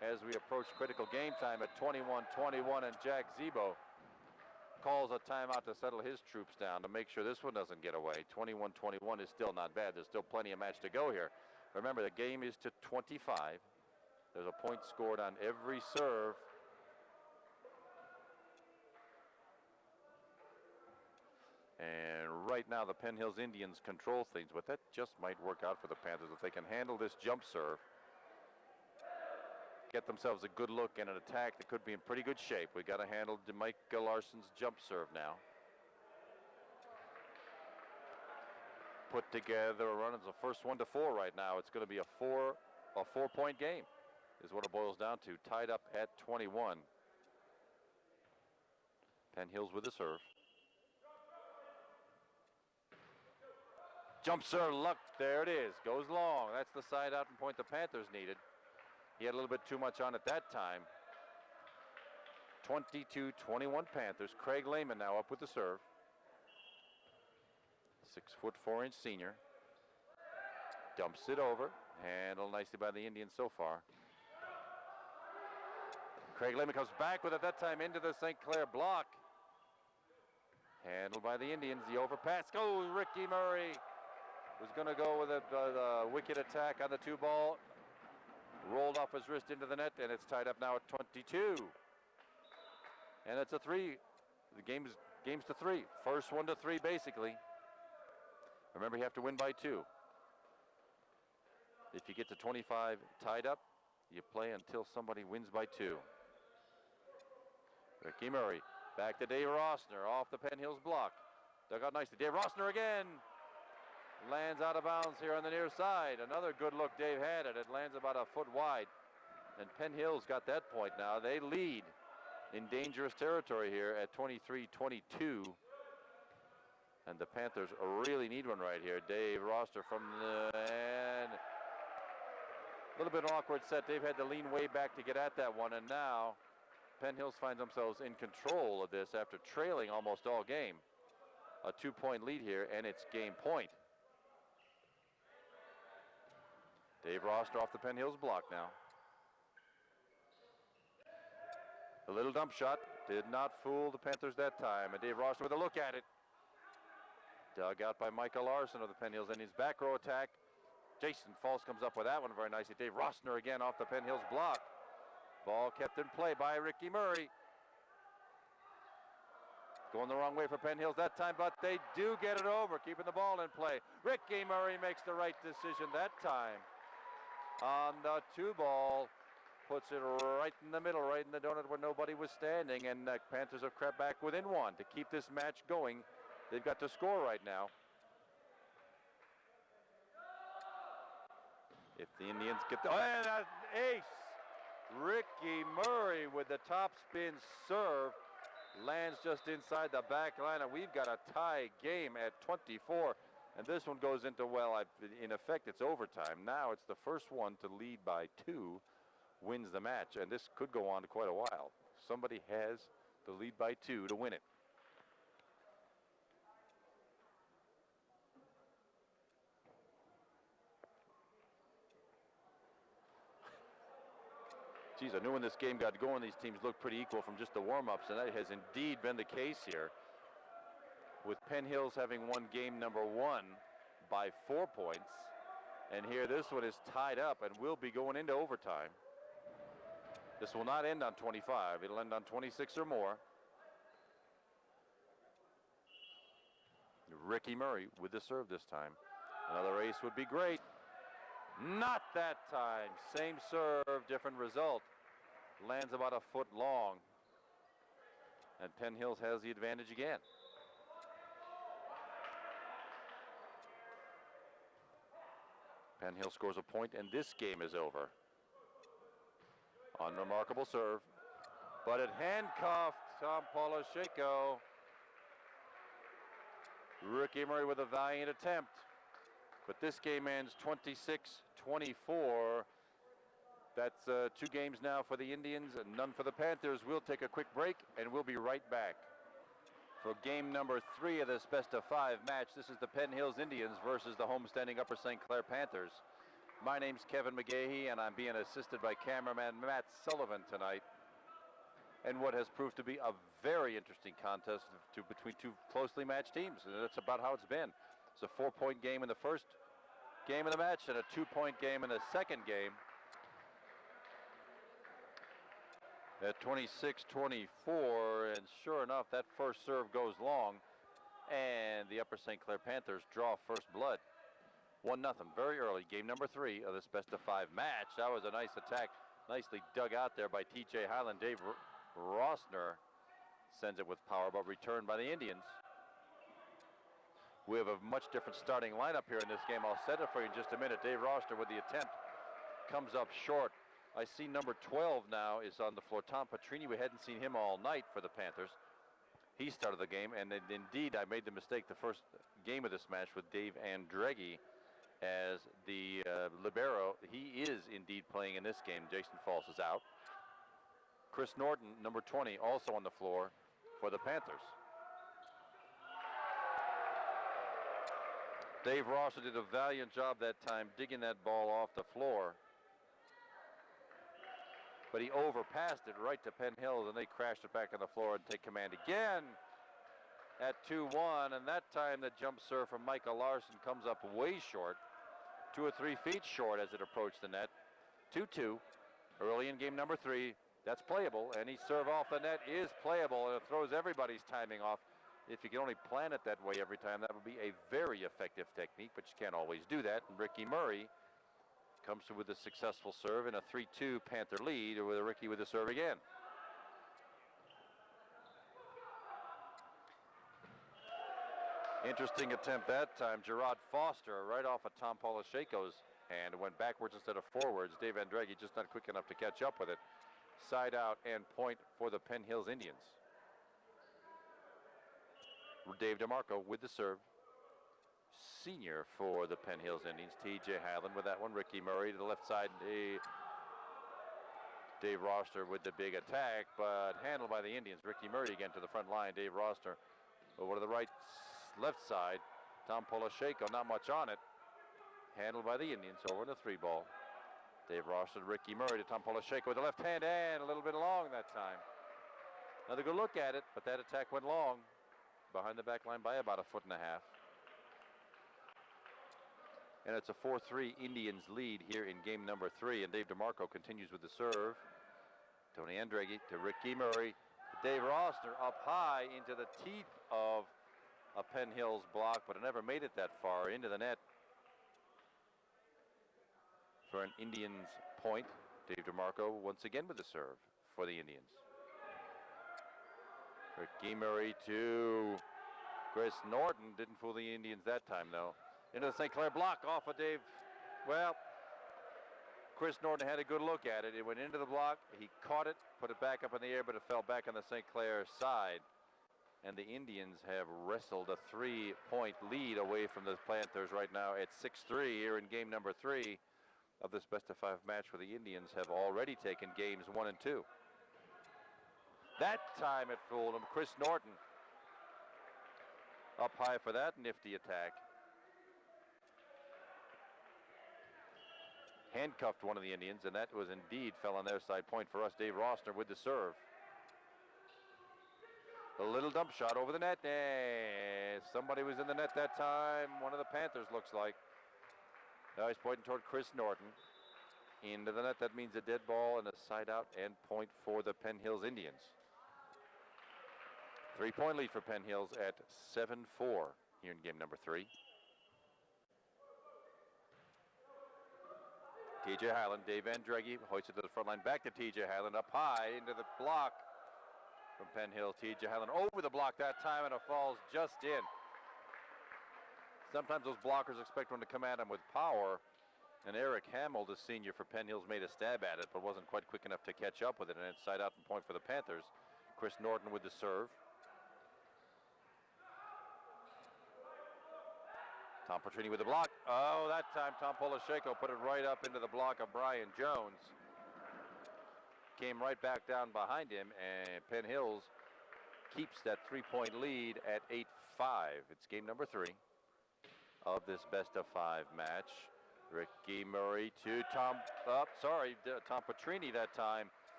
A: as we approach critical game time at 21-21, and Jack Zebo calls a timeout to settle his troops down to make sure this one doesn't get away. 21-21 is still not bad. There's still plenty of match to go here. Remember, the game is to 25. There's a point scored on every serve. And right now the Penn Hills Indians control things, but that just might work out for the Panthers if they can handle this jump serve. Get themselves a good look and an attack that could be in pretty good shape. We got to handle Mike Larson's jump serve now. Put together a run. It's the first 1-4 right now. It's going to be a 4-point game is what it boils down to. Tied up at 21. Penn Hills with the serve. Jump serve, luck, there it is. Goes long. That's the side out and point the Panthers needed. He had a little bit too much on it that time. 22-21 Panthers. Craig Lehman now up with the serve. 6'4" senior. Dumps it over. Handled nicely by the Indians so far. Craig Lehman comes back with it that time into the St. Clair block. Handled by the Indians. The overpass. Goes Ricky Murray. Was going to go with a wicked attack on the 2-ball. Rolled off his wrist into the net, and it's tied up now at 22. And it's a 3. The game's to 3. First 1-3 basically. Remember, you have to win by 2. If you get to 25 tied up, you play until somebody wins by 2. Ricky Murray back to Dave Rossner off the Penn Hills block. Dug out nicely. Dave Rossner again. Lands out of bounds here on the near side. Another good look Dave had it. It lands about a foot wide. And Penn Hills got that point now. They lead in dangerous territory here at 23-22. And the Panthers really need one right here. Dave Rossner from the end. A little bit of an awkward set. Dave had to lean way back to get at that one. And now Penn Hills finds themselves in control of this after trailing almost all game. a 2-point lead here, and it's game point. Dave Roster off the Penn Hills block now. A little dump shot did not fool the Panthers that time, and Dave Roster with a look at it. Dug out by Michael Larson of the Penn Hills Indians. Back row attack. Jason Falls comes up with that one very nicely. Dave Rosner again off the Penn Hills block. Ball kept in play by Ricky Murray. Going the wrong way for Penn Hills that time, but they do get it over, keeping the ball in play. Ricky Murray makes the right decision that time. On the 2-ball, puts it right in the middle, right in the donut where nobody was standing, and the Panthers have crept back within one. To keep this match going, they've got to score right now. If the Indians get the ace, Ricky Murray with the top spin serve lands just inside the back line, and we've got a tie game at 24. And this one goes into, well, in effect, it's overtime. Now it's the first one to lead by 2 wins the match, and this could go on to quite a while. Somebody has to lead by 2 to win it. Geez, I knew when this game got going, these teams looked pretty equal from just the warm-ups, and that has indeed been the case here. With Penn Hills having won game number 1 by 4 points, and here this one is tied up and will be going into overtime. This will not end on 25. It'll end on 26 or more. Ricky Murray with the serve this time. Another ace would be great. Not that time. Same serve, different result. Lands about a foot long. And Penn Hills has the advantage again. Penn Hill scores a point, and this game is over. Unremarkable serve, but it handcuffed Tom Polisheko. Ricky Murray with a valiant attempt, but this game ends 26-24. That's 2 games now for the Indians and none for the Panthers. We'll take a quick break, and we'll be right back for game number 3 of this best-of-5 match. This is the Penn Hills Indians versus the homestanding Upper St. Clair Panthers. My name's Kevin McGahey, and I'm being assisted by cameraman Matt Sullivan tonight. And what has proved to be a very interesting contest between 2 closely matched teams. And that's about how it's been. It's a 4-point game in the first game of the match and a 2-point game in the second game. At 26-24, and sure enough, that first serve goes long, and the Upper St. Clair Panthers draw first blood. 1-0, very early, game number 3 of this best-of-5 match. That was a nice attack, nicely dug out there by T.J. Highland. Dave Rosner sends it with power, but returned by the Indians. We have a much different starting lineup here in this game. I'll set it for you in just a minute. Dave Rosner with the attempt comes up short. I see number 12 now is on the floor. Tom Petrini, we hadn't seen him all night for the Panthers. He started the game, and indeed I made the mistake the first game of this match with Dave Andreghi as the libero. He is indeed playing in this game. Jason Falls is out. Chris Norton, number 20, also on the floor for the Panthers. Dave Rosser did a valiant job that time digging that ball off the floor. But he overpassed it right to Penn Hills, and they crashed it back on the floor and take command again at 2-1. And that time the jump serve from Michael Larson comes up way short, 2 or 3 feet short as it approached the net. 2-2, early in game number 3. That's playable. Any serve off the net is playable, and it throws everybody's timing off. If you can only plan it that way every time, that would be a very effective technique, but you can't always do that. And Ricky Murray comes through with a successful serve and a 3-2 Panther lead, with Ricky with the serve again. Interesting attempt that time. Gerard Foster right off of Tom Polisheko's hand, went backwards instead of forwards. Dave Andreghi just not quick enough to catch up with it. Side out and point for the Penn Hills Indians. Dave DeMarco with the serve. Senior for the Penn Hills Indians. T.J. Highland with that one. Ricky Murray to the left side. Dave Roster with the big attack, but handled by the Indians. Ricky Murray again to the front line. Dave Roster over to the right left side. Tom Polasheko, not much on it. Handled by the Indians over in the 3-ball. Dave Ross and Ricky Murray to Tom Polasheko with the left hand and a little bit long that time. Another good look at it, but that attack went long. Behind the back line by about 1.5 feet. And it's a 4-3 Indians lead here in game number 3. And Dave DeMarco continues with the serve. Tony Andreghi to Ricky Murray. Dave Rossner up high into the teeth of a Penn Hills block, but it never made it that far into the net for an Indians point. Dave DeMarco once again with the serve for the Indians. Ricky Murray to Chris Norton. Didn't fool the Indians that time, though. Into the St. Clair block off of Dave. Well, Chris Norton had a good look at it. It went into the block. He caught it, put it back up in the air, but it fell back on the St. Clair side. And the Indians have wrestled a 3-point lead away from the Panthers right now at 6-3 here in game number 3 of this best-of-5 match, where the Indians have already taken games 1 and 2. That time it fooled him. Chris Norton up high for that nifty attack. Handcuffed one of the Indians, and that was indeed fell on their side. Point for us. Dave Rossner with the serve. A little dump shot over the net. Somebody was in the net that time. One of the Panthers looks like. Now he's pointing toward Chris Norton. Into the net. That means a dead ball and a side out and point for the Penn Hills Indians. 3-point lead for Penn Hills at 7-4 here in game number 3. TJ Highland, Dave Andreghi hoists it to the front line. Back to TJ Highland, up high into the block from Penn Hills. TJ Highland over the block that time, and it falls just in. Sometimes those blockers expect one to come at him with power. And Eric Hamill, the senior for Penn Hills, made a stab at it, but wasn't quite quick enough to catch up with it. And it's side out and point for the Panthers. Chris Norton with the serve. Tom Petrini with the block. Oh, that time Tom Polasheko put it right up into the block of Brian Jones. Came right back down behind him, and Penn Hills keeps that 3-point lead at 8-5. It's game number 3 of this best-of-5 match. Ricky Murray to Tom Petrini that time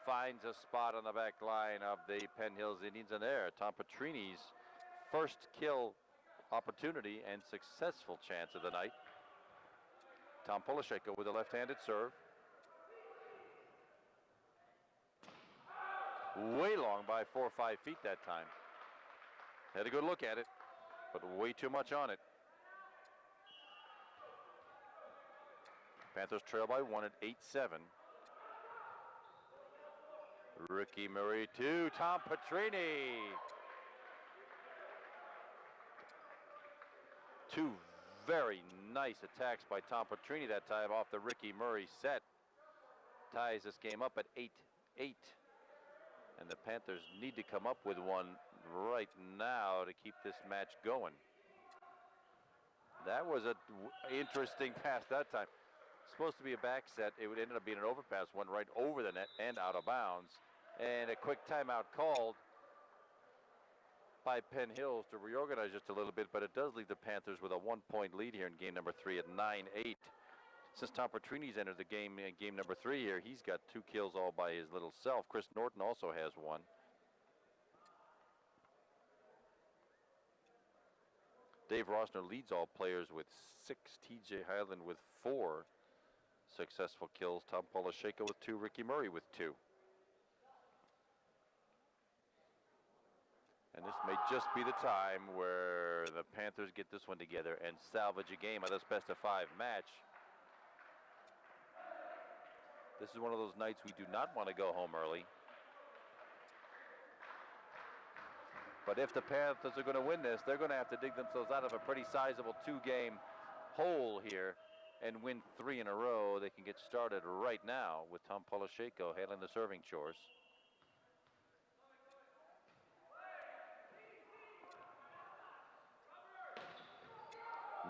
A: finds a spot on the back line of the Penn Hills Indians, and there, Tom Petrini's first kill opportunity and successful chance of the night. Tom Polasheko with a left-handed serve. Way long by 4 or 5 feet that time. Had a good look at it, but way too much on it. Panthers trail by 1 at 8-7. Ricky Murray to Tom Petrini. Two very nice attacks by Tom Petrini that time off the Ricky Murray set. Ties this game up at 8-8. And the Panthers need to come up with one right now to keep this match going. That was an interesting pass that time. Supposed to be a back set. It would end up being an overpass, one right over the net and out of bounds. And a quick timeout called by Penn Hills to reorganize just a little bit, but it does leave the Panthers with a 1-point lead here in game number 3 at 9-8. Since Tom Petrini's entered the game in game number 3 here, he's got 2 kills all by his little self. Chris Norton also has 1. Dave Rossner leads all players with 6. TJ Highland with 4 successful kills. Tom Polasheko with 2. Ricky Murray with 2. And this may just be the time where the Panthers get this one together and salvage a game of this best-of-5 match. This is one of those nights we do not want to go home early. But if the Panthers are going to win this, they're going to have to dig themselves out of a pretty sizable 2-game hole here and win 3 in a row. They can get started right now with Tom Polasheko handling the serving chores.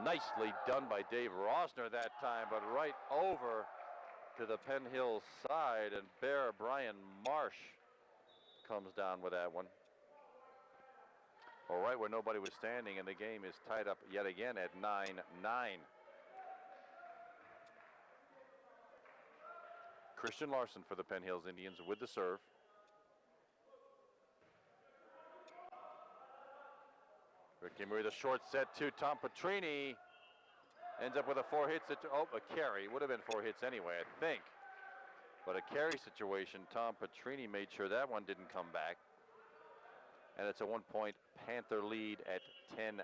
A: Nicely done by Dave Rossner that time, but right over to the Penn Hills side, and Brian Marsh comes down with that one. Or right where nobody was standing, and the game is tied up yet again at 9-9. Christian Larson for the Penn Hills Indians with the serve. Ricky Murray, the short set to Tom Petrini. Ends up with a 4 hits. A carry. Would have been 4 hits anyway, I think. But a carry situation. Tom Petrini made sure that one didn't come back. And it's a 1-point Panther lead at 10-9.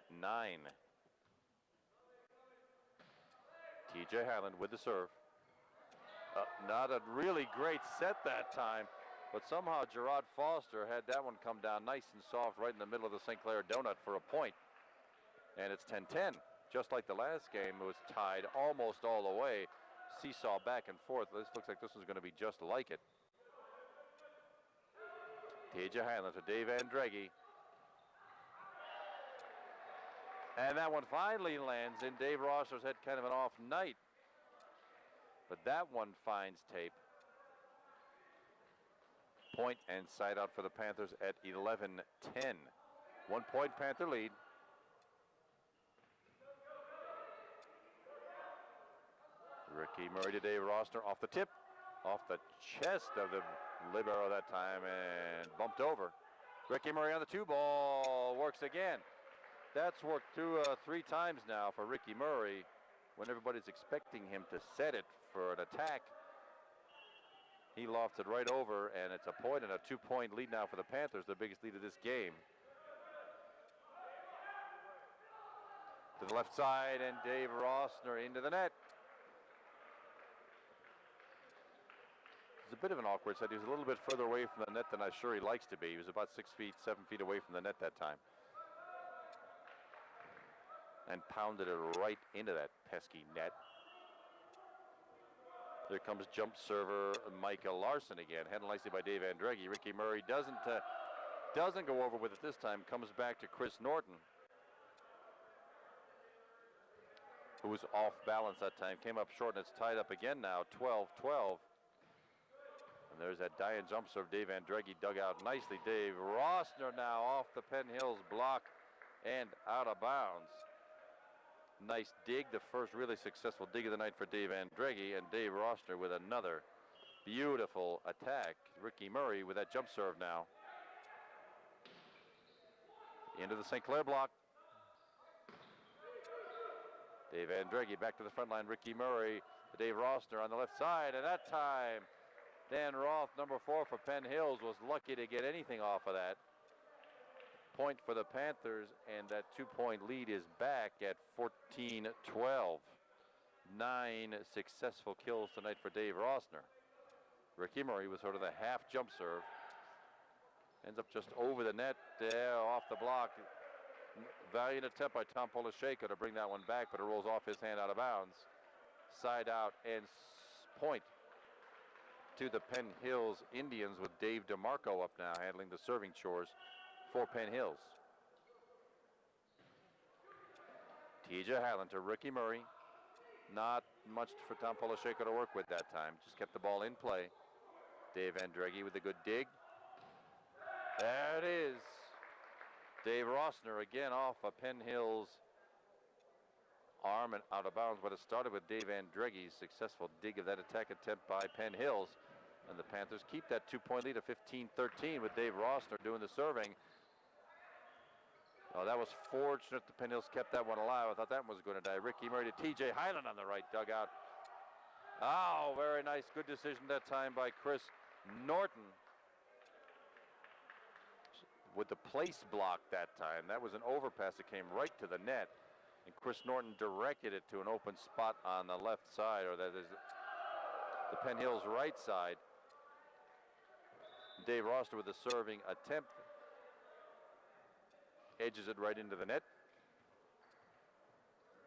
A: TJ Highland with the serve. Not a really great set that time, but somehow Gerard Foster had that one come down nice and soft right in the middle of the St. Clair donut for a point. And it's 10-10. Just like the last game, it was tied almost all the way. Seesaw back and forth. This looks like this was going to be just like it. TJ Highland to Dave Andreggi. And that one finally lands in. Dave Rossler's had kind of an off night. But that one finds tape. Point and side out for the Panthers at 11-10. 1-point Panther lead. Ricky Murray to Dave Rossler off the tip, off the chest of the libero that time and bumped over. Ricky Murray on the 2-ball, works again. That's worked 3 times now for Ricky Murray when everybody's expecting him to set it for an attack. He lofts it right over, and it's a point and a 2-point lead now for the Panthers, the biggest lead of this game. To the left side, and Dave Rossler into the net. It's a bit of an awkward set. He was a little bit further away from the net than I'm sure he likes to be. He was about 6 feet, 7 feet away from the net that time. And pounded it right into that pesky net. There comes jump server Micah Larson again. Handled nicely by Dave Andreggi. Ricky Murray doesn't go over with it this time. Comes back to Chris Norton, who was off balance that time. Came up short, and it's tied up again now, 12-12. And there's that Diane jump serve. Dave Andreggi dug out nicely. Dave Rossler now off the Penn Hills block and out of bounds. Nice dig, the first really successful dig of the night for Dave Andreggi, and Dave Rossler with another beautiful attack. Ricky Murray with that jump serve now. Into the St. Clair block. Dave Andreggi back to the front line. Ricky Murray to Dave Rossler on the left side, and that time Dan Roth, number 4 for Penn Hills, was lucky to get anything off of that. Point for the Panthers, and that 2-point lead is back at 14-12. 9 successful kills tonight for Dave Rossler. Ricky Murray with sort of the half jump serve. Ends up just over the net, off the block. Valiant attempt by Tom Polisheko to bring that one back, but it rolls off his hand out of bounds. Side out and point to the Penn Hills Indians with Dave DeMarco up now handling the serving chores for Penn Hills. TJ Highland to Ricky Murray. Not much for Tom Polisheko to work with that time. Just kept the ball in play. Dave Andreggi with a good dig. There it is. Dave Rossler again off a Penn Hills arm and out of bounds, but it started with Dave Andreggi's successful dig of that attack attempt by Penn Hills. And the Panthers keep that 2-point lead of 15-13 with Dave Rossler doing the serving. Oh, that was fortunate the Penn Hills kept that one alive. I thought that one was going to die. Ricky Murray to TJ Highland on the right dugout. Oh, very nice. Good decision that time by Chris Norton. With the place block that time. That was an overpass that came right to the net. And Chris Norton directed it to an open spot on the left side, or that is the Penn Hills right side. Dave Rossler with a serving attempt. Edges it right into the net.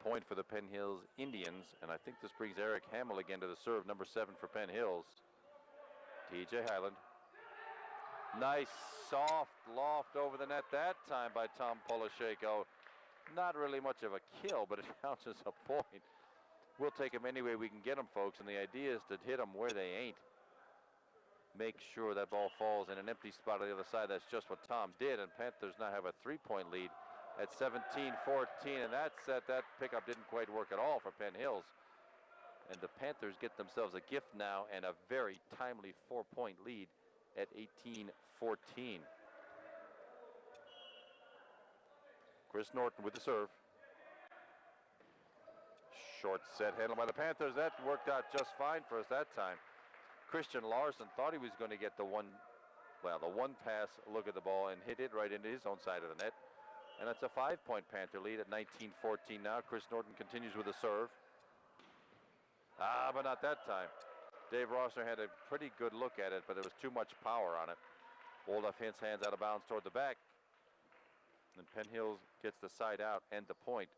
A: Point for the Penn Hills Indians. And I think this brings Eric Hamill again to the serve, number 7 for Penn Hills. TJ Highland. Nice soft loft over the net that time by Tom Polisheko. Not really much of a kill, but it counts as a point. We'll take them any way we can get them, folks, and the idea is to hit them where they ain't. make sure that ball falls in an empty spot on the other side. That's just what Tom did, and Panthers now have a 3-point lead at 17-14, and that pickup didn't quite work at all for Penn Hills. And the Panthers get themselves a gift now and a very timely 4-point lead at 18-14. Chris Norton with the serve. Short set handled by the Panthers. That worked out just fine for us that time. Christian Larson thought he was going to get the one pass look at the ball and hit it right into his own side of the net. And that's a 5-point Panther lead at 19-14 now. Chris Norton continues with the serve. But not that time. Dave Rossner had a pretty good look at it, but there was too much power on it. Olaf Hintz hands out of bounds toward the back. And Penn Hills gets the side out and the point,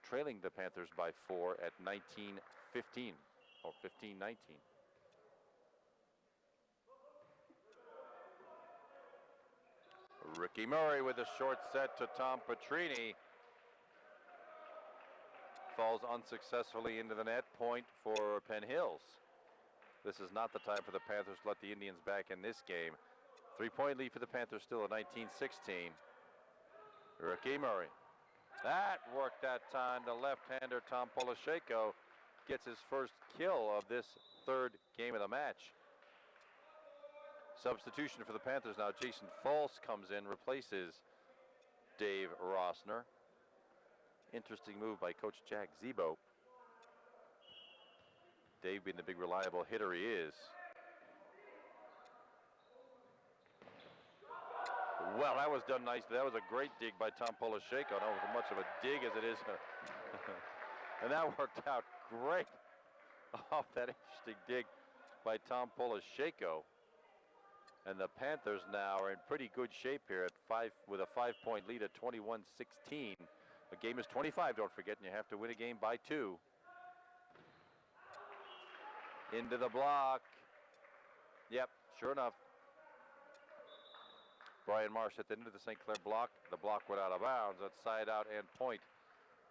A: trailing the Panthers by 4 at 19-15 or 15-19. Ricky Murray with a short set to Tom Petrini. Falls unsuccessfully into the net. Point for Penn Hills. This is not the time for the Panthers to let the Indians back in this game. 3-point lead for the Panthers still at 19-16. Ricky Murray. That worked that time. The left-hander Tom Polisheko gets his first kill of this third game of the match. Substitution for the Panthers now. Jason False comes in, replaces Dave Rossner. Interesting move by Coach Jack Zebo. Dave being the big reliable hitter he is. Well, that was done nicely. That was a great dig by Tom Polisheko. Not as much of a dig as it is. And that worked out great off that interesting dig by Tom Polisheko. And the Panthers now are in pretty good shape here at with a 5-point lead at 21-16. The game is 25, don't forget, and you have to win a game by 2. Into the block. Yep, sure enough. Brian Marsh at the end of the St. Clair block. The block went out of bounds. That's side out and point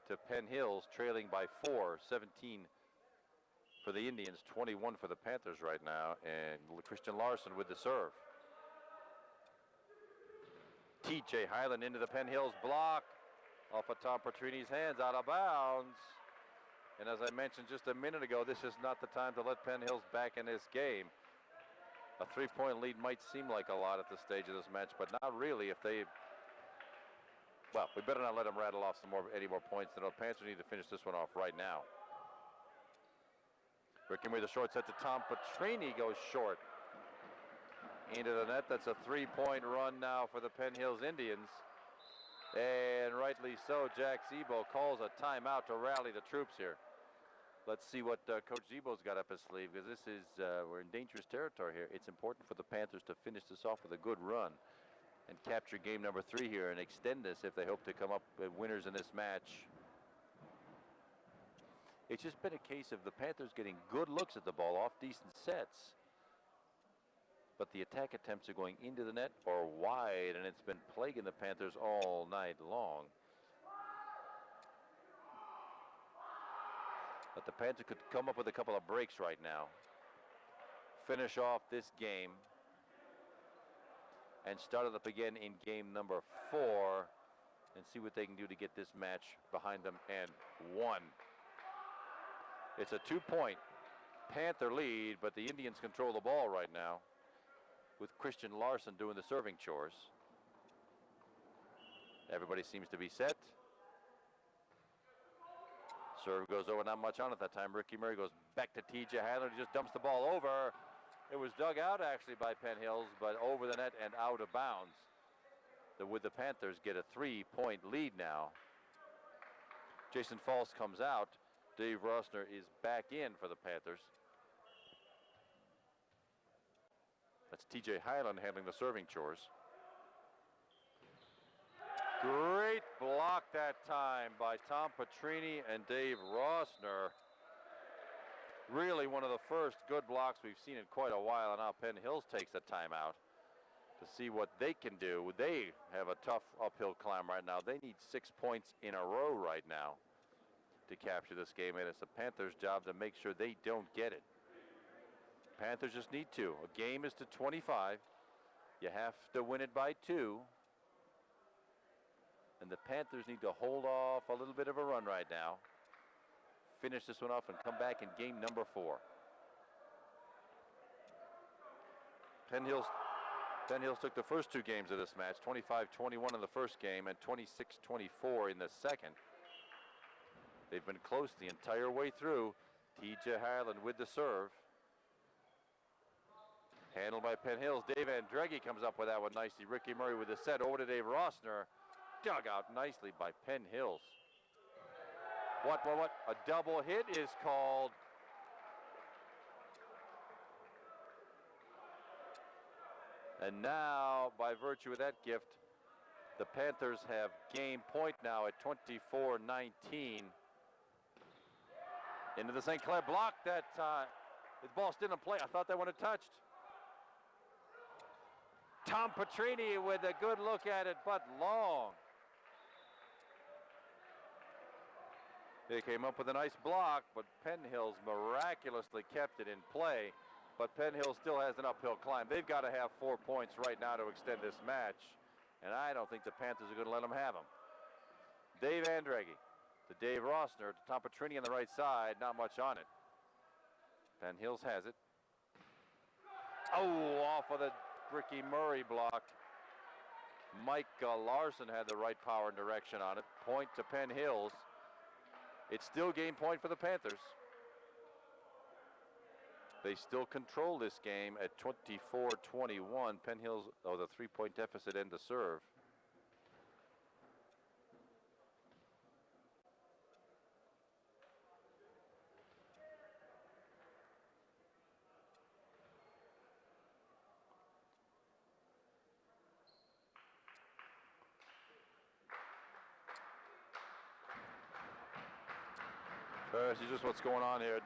A: to Penn Hills, trailing by 4, 17 for the Indians, 21 for the Panthers right now. And Christian Larson with the serve. TJ Hyland into the Penn Hills block. Off of Tom Petrini's hands, out of bounds. And as I mentioned just a minute ago, this is not the time to let Penn Hills back in this game. A 3-point lead might seem like a lot at this stage of this match, but not really if they... Well, we better not let them rattle off any more points. The Panthers need to finish this one off right now. Ricky with a short set to Tom Petrini, goes short. Into the net. That's a 3-point run now for the Penn Hills Indians. And rightly so, Jack Zebo calls a timeout to rally the troops here. Let's see what Coach Zebo's got up his sleeve, because this is, we're in dangerous territory here. It's important for the Panthers to finish this off with a good run and capture game number 3 here and extend this if they hope to come up with winners in this match. It's just been a case of the Panthers getting good looks at the ball off decent sets, but the attack attempts are going into the net or wide, and it's been plaguing the Panthers all night long. But the Panthers could come up with a couple of breaks right now, finish off this game, and start it up again in game number 4 and see what they can do to get this match behind them and won. It's a 2-point Panther lead, but the Indians control the ball right now, with Christian Larson doing the serving chores. Everybody seems to be set. Serve goes over, not much on it that time. Ricky Murray goes back to TJ Hyland, who just dumps the ball over. It was dug out actually by Penn Hills, but over the net and out of bounds. With the Panthers get a 3-point lead now. Jason False comes out. Dave Rossner is back in for the Panthers. That's TJ Hyland handling the serving chores. Great block that time by Tom Petrini and Dave Rossner. Really one of the first good blocks we've seen in quite a while, and now Penn Hills takes a timeout to see what they can do. They have a tough uphill climb right now. They need 6 points in a row right now to capture this game, and it's the Panthers' job to make sure they don't get it. Panthers just need 2. A game is to 25. You have to win it by 2. And the Panthers need to hold off a little bit of a run right now. Finish this one off and come back in game number 4. Penn Hills took the first 2 games of this match, 25-21 in the first game and 26-24 in the second. They've been close the entire way through. T.J. Highland with the serve. Handled by Penn Hills. Dave Andreggi comes up with that one nicely. Ricky Murray with the set over to Dave Rossner. Dug out nicely by Penn Hills. What? A double hit is called. And now, by virtue of that gift, the Panthers have game point now at 24-19. Into the St. Clair block that time. The ball still in play. I thought that one had touched. Tom Petrini with a good look at it, but long. They came up with a nice block, but Penn Hills miraculously kept it in play. But Penn Hills still has an uphill climb. They've got to have 4 points right now to extend this match. And I don't think the Panthers are going to let them have them. Dave Andreggi to Dave Rossner to Tom Petrini on the right side. Not much on it. Penn Hills has it. Oh, off of the Ricky Murray block. Micah Larson had the right power and direction on it. Point to Penn Hills. It's still game point for the Panthers. They still control this game at 24-21. Penn Hills, the 3-point deficit end to serve. This is just what's going on here.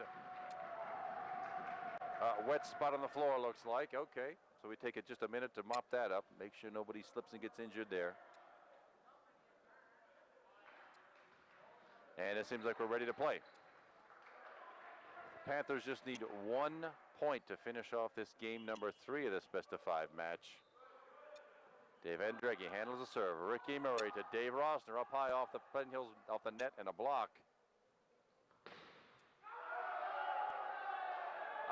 A: Wet spot on the floor looks like. Okay, so we take it just a minute to mop that up. Make sure nobody slips and gets injured there. And it seems like we're ready to play. Panthers just need 1 point to finish off this game number 3 of this best-of-5 match. Dave Andreggi handles the serve. Ricky Murray to Dave Rossner up high off the Penn Hills, off the net and a block.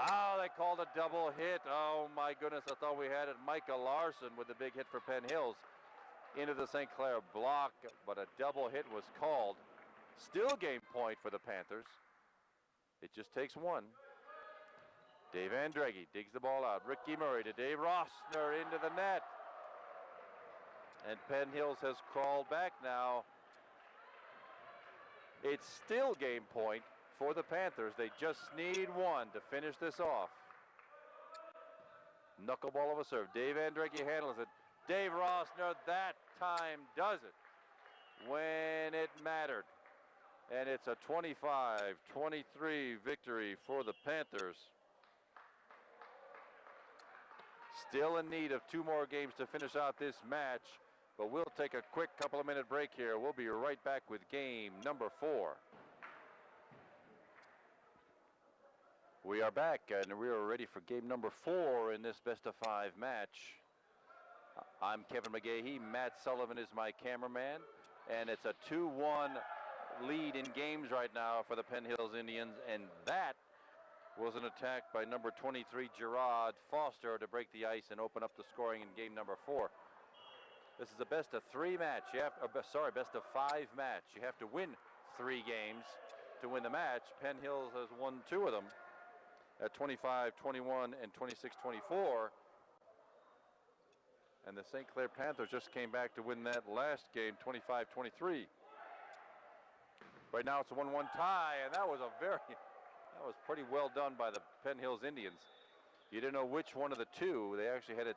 A: Oh, they called a double hit. Oh, my goodness, I thought we had it. Micah Larson with the big hit for Penn Hills into the St. Clair block, but a double hit was called. Still game point for the Panthers. It just takes 1. Dave Andreggi digs the ball out. Ricky Murray to Dave Rossner into the net. And Penn Hills has crawled back now. It's still game point for the Panthers. They just need 1 to finish this off. Knuckleball of a serve. Dave Andreggi handles it. Dave Rossner that time does it when it mattered. And it's a 25-23 victory for the Panthers. Still in need of 2 more games to finish out this match, but we'll take a quick couple of minute break here. We'll be right back with game number 4. We are back, and we are ready for game number 4 in this best-of-5 match. I'm Kevin McGahee. Matt Sullivan is my cameraman, and it's a 2-1 lead in games right now for the Penn Hills Indians, and that was an attack by number 23, Gerard Foster, to break the ice and open up the scoring in game number 4. This is a best-of-3 match. Best-of-5 match. You have to win 3 games to win the match. Penn Hills has won 2 of them at 25-21 and 26-24. And the St. Clair Panthers just came back to win that last game, 25-23. Right now it's a 1-1 tie, and that was pretty well done by the Penn Hills Indians. You didn't know which one of the 2. They actually had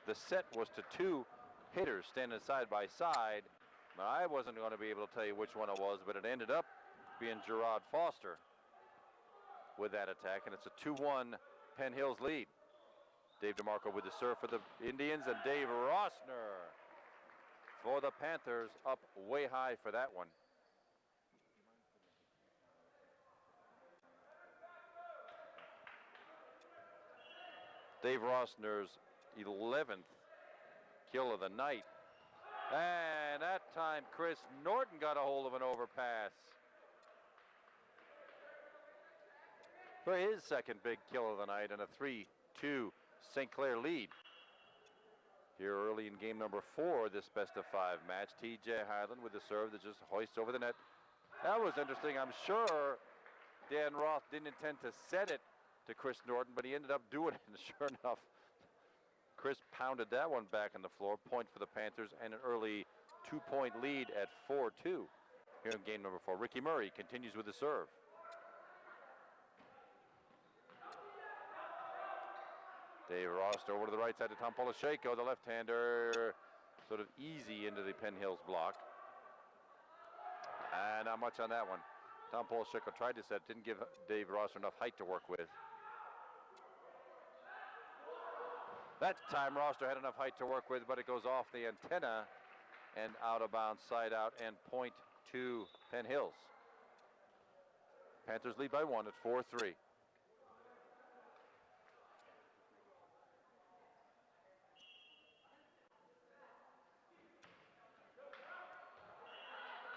A: the set was to 2 hitters standing side by side. But I wasn't going to be able to tell you which one it was, but it ended up being Gerard Foster with that attack, and it's a 2-1 Penn Hills lead. Dave DeMarco with the serve for the Indians, and Dave Rossner for the Panthers up way high for that one. Dave Rossner's 11th kill of the night. And that time, Chris Norton got a hold of an overpass for his second big kill of the night and a 3-2 St. Clair lead. Here early in game number 4, this best-of-5 match, T.J. Highland with the serve that just hoists over the net. That was interesting. I'm sure Dan Roth didn't intend to set it to Chris Norton, but he ended up doing it, and sure enough, Chris pounded that one back on the floor. Point for the Panthers and an early 2-point lead at 4-2 here in game number 4. Ricky Murray continues with the serve. Dave Roster over to the right side to Tom Polisheko, the left-hander, sort of easy into the Penn Hills block. And not much on that one. Tom Polisheko tried to set, didn't give Dave Roster enough height to work with. That time Roster had enough height to work with, but it goes off the antenna and out of bounds, side out, and point to Penn Hills. Panthers lead by 1 at 4-3.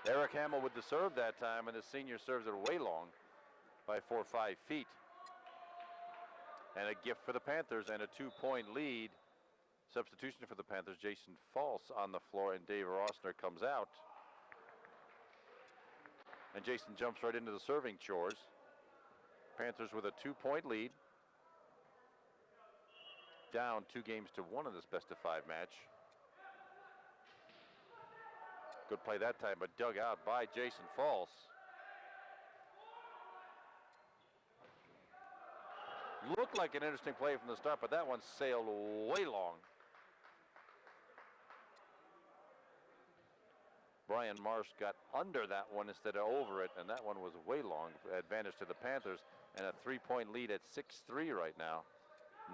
A: Eric Hamill with the serve that time, and the senior serves it way long by 4 or 5 feet. And a gift for the Panthers and a 2-point lead. Substitution for the Panthers, Jason False on the floor, and Dave Rossner comes out. And Jason jumps right into the serving chores. Panthers with a 2-point lead. Down 2-1 in this best-of-5 match. Good play that time, but dug out by Jason False. Looked like an interesting play from the start, but that one sailed way long. Brian Marsh got under that one instead of over it, and that one was way long. Advantage to the Panthers, and a 3-point lead at 6-3 right now.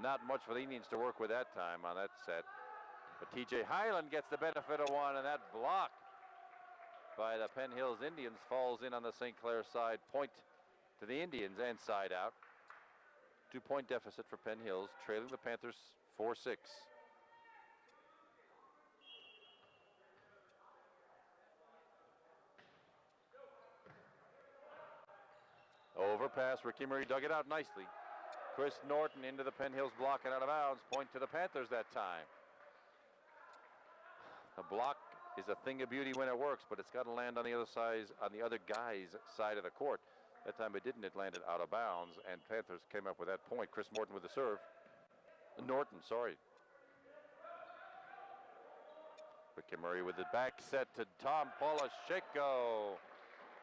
A: Not much for the Indians to work with that time on that set. But T.J. Highland gets the benefit of one, and that block by the Penn Hills Indians falls in on the St. Clair side. Point to the Indians and side out. 2-point deficit for Penn Hills, trailing the Panthers 4-6. Overpass, Ricky Murray dug it out nicely. Chris Norton into the Penn Hills block and out of bounds. Point to the Panthers that time. The block is a thing of beauty when it works, but it's got to land on the other side, on the other guy's side of the court. That time it didn't. It landed out of bounds, and Panthers came up with that point. Chris Norton with the serve. Ricky Murray with the back set to Tom Polisheko.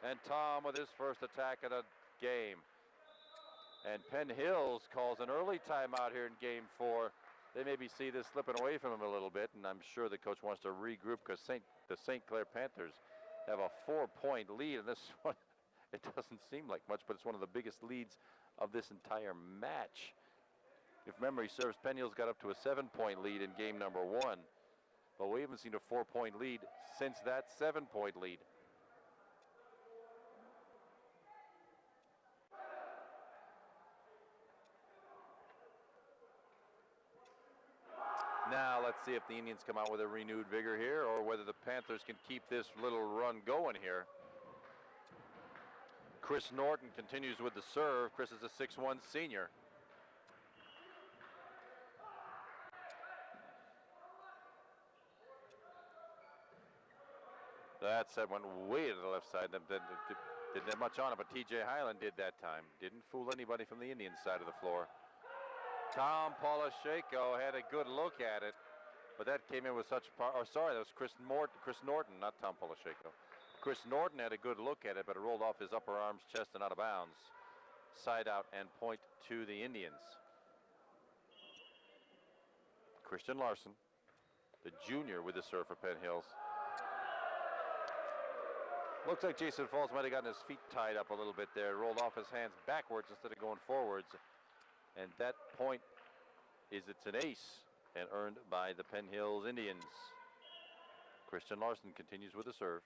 A: And Tom with his first attack of the game. And Penn Hills calls an early timeout here in game 4. They maybe see this slipping away from him a little bit, and I'm sure the coach wants to regroup because the St. Clair Panthers have a 4-point lead, and this one, it doesn't seem like much, but it's one of the biggest leads of this entire match. If memory serves, Penn Hills got up to a 7-point lead in game number 1, but we haven't seen a 4-point lead since that 7-point lead. Now let's see if the Indians come out with a renewed vigor here, or whether the Panthers can keep this little run going here. Chris Norton continues with the serve. Chris is a 6'1" senior. That set went way to the left side. Didn't have much on it, but T.J. Highland did that time. Didn't fool anybody from the Indian side of the floor. Tom Polisheko had a good look at it, but that came in with such power. Oh, sorry, that was Chris Norton, not Tom Polisheko. Chris Norton had a good look at it, but it rolled off his upper arms, chest, and out of bounds. Side out and point to the Indians. Christian Larson, the junior, with the serve for Penn Hills. Looks like Jason Falls might have gotten his feet tied up a little bit there. Rolled off his hands backwards instead of going forwards. And that point it's an ace and earned by the Penn Hills Indians. Christian Larson continues with the serve.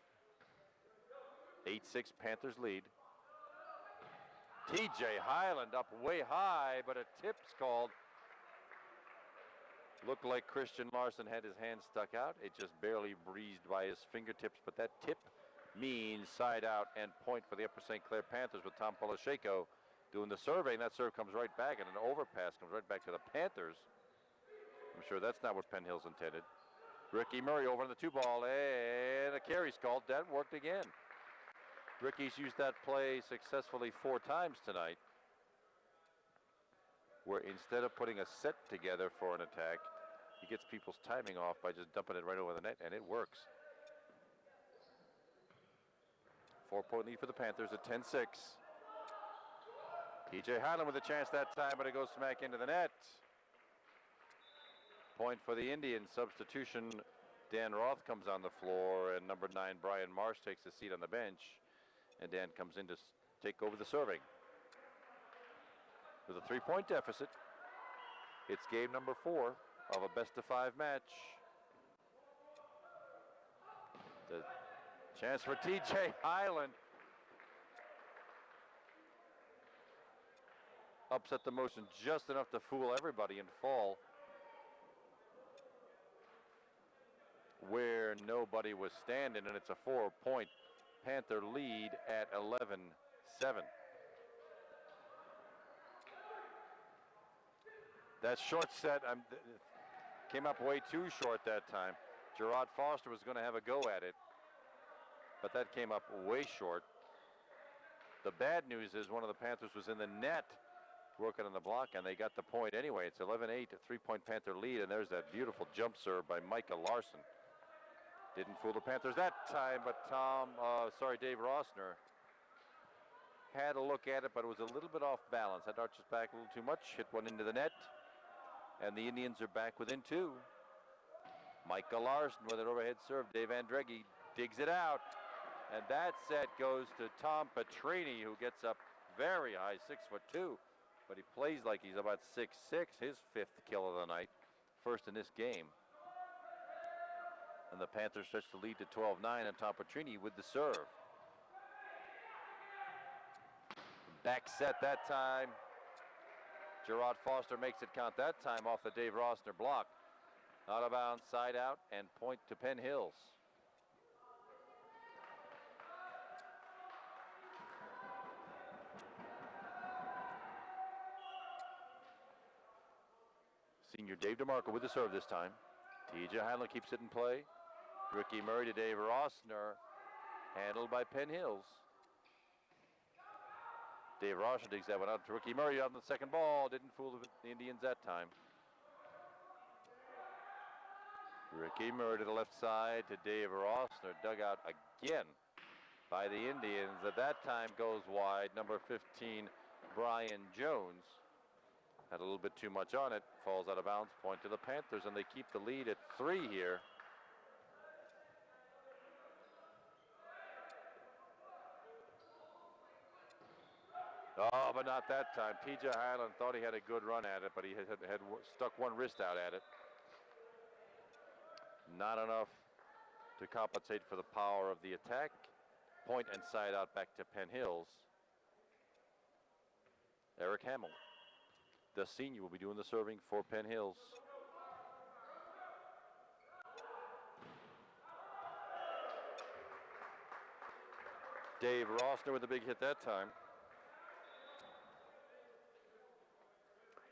A: 8-6 Panthers lead. T.J. Highland up way high, but a tip's called. Looked like Christian Larson had his hand stuck out. It just barely breezed by his fingertips, but that tip means side out and point for the Upper St. Clair Panthers with Tom Polisheko doing the surveying. That serve comes right back, and an overpass comes right back to the Panthers. I'm sure that's not what Penn Hills intended. Ricky Murray over on the 2-ball, and a carry's called. That worked again. Ricky's used that play successfully 4 times tonight, where instead of putting a set together for an attack, he gets people's timing off by just dumping it right over the net, and it works. 4-point lead for the Panthers at 10-6. TJ Highland with a chance that time, but it goes smack into the net. Point for the Indians. Substitution, Dan Roth comes on the floor, and number 9, Brian Marsh, takes a seat on the bench, and Dan comes in to take over the serving. With a 3-point deficit, it's game number 4 of a best-of-5 match. The chance for TJ Highland. Upset the motion just enough to fool everybody and fall where nobody was standing, and it's a 4-point Panther lead at 11-7. That short set came up way too short that time. Gerard Foster was going to have a go at it, but that came up way short. The bad news is one of the Panthers was in the net working on the block, and they got the point anyway. It's 11-8, a 3-point Panther lead, and there's that beautiful jump serve by Micah Larson. Didn't fool the Panthers that time, but Dave Rossner had a look at it, but it was a little bit off balance. That arches back a little too much, hit one into the net, and the Indians are back within 2. Micah Larson with an overhead serve. Dave Andreggi digs it out, and that set goes to Tom Petrini, who gets up very high, 6'2", but he plays like he's about 6'6", his 5th kill of the night, first in this game. And the Panthers stretch the lead to 12-9, and Tom Petrini with the serve. Back set that time. Gerard Foster makes it count that time off the Dave Rossner block. Out of bounds, side out, and point to Penn Hills. Senior Dave DeMarco with the serve this time. TJ Highland keeps it in play. Ricky Murray to Dave Rossner. Handled by Penn Hills. Dave Rossner digs that one out to Ricky Murray on the second ball. Didn't fool the Indians that time. Ricky Murray to the left side to Dave Rossner. Dug out again by the Indians. At that time goes wide. Number 15, Brian Jones. Had a little bit too much on it. Falls out of bounds. Point to the Panthers, and they keep the lead at 3 here. Oh, but not that time. TJ Highland thought he had a good run at it, but he had stuck one wrist out at it. Not enough to compensate for the power of the attack. Point and side out back to Penn Hills. Eric Hamill, the senior, will be doing the serving for Penn Hills. Dave Rossner with a big hit that time.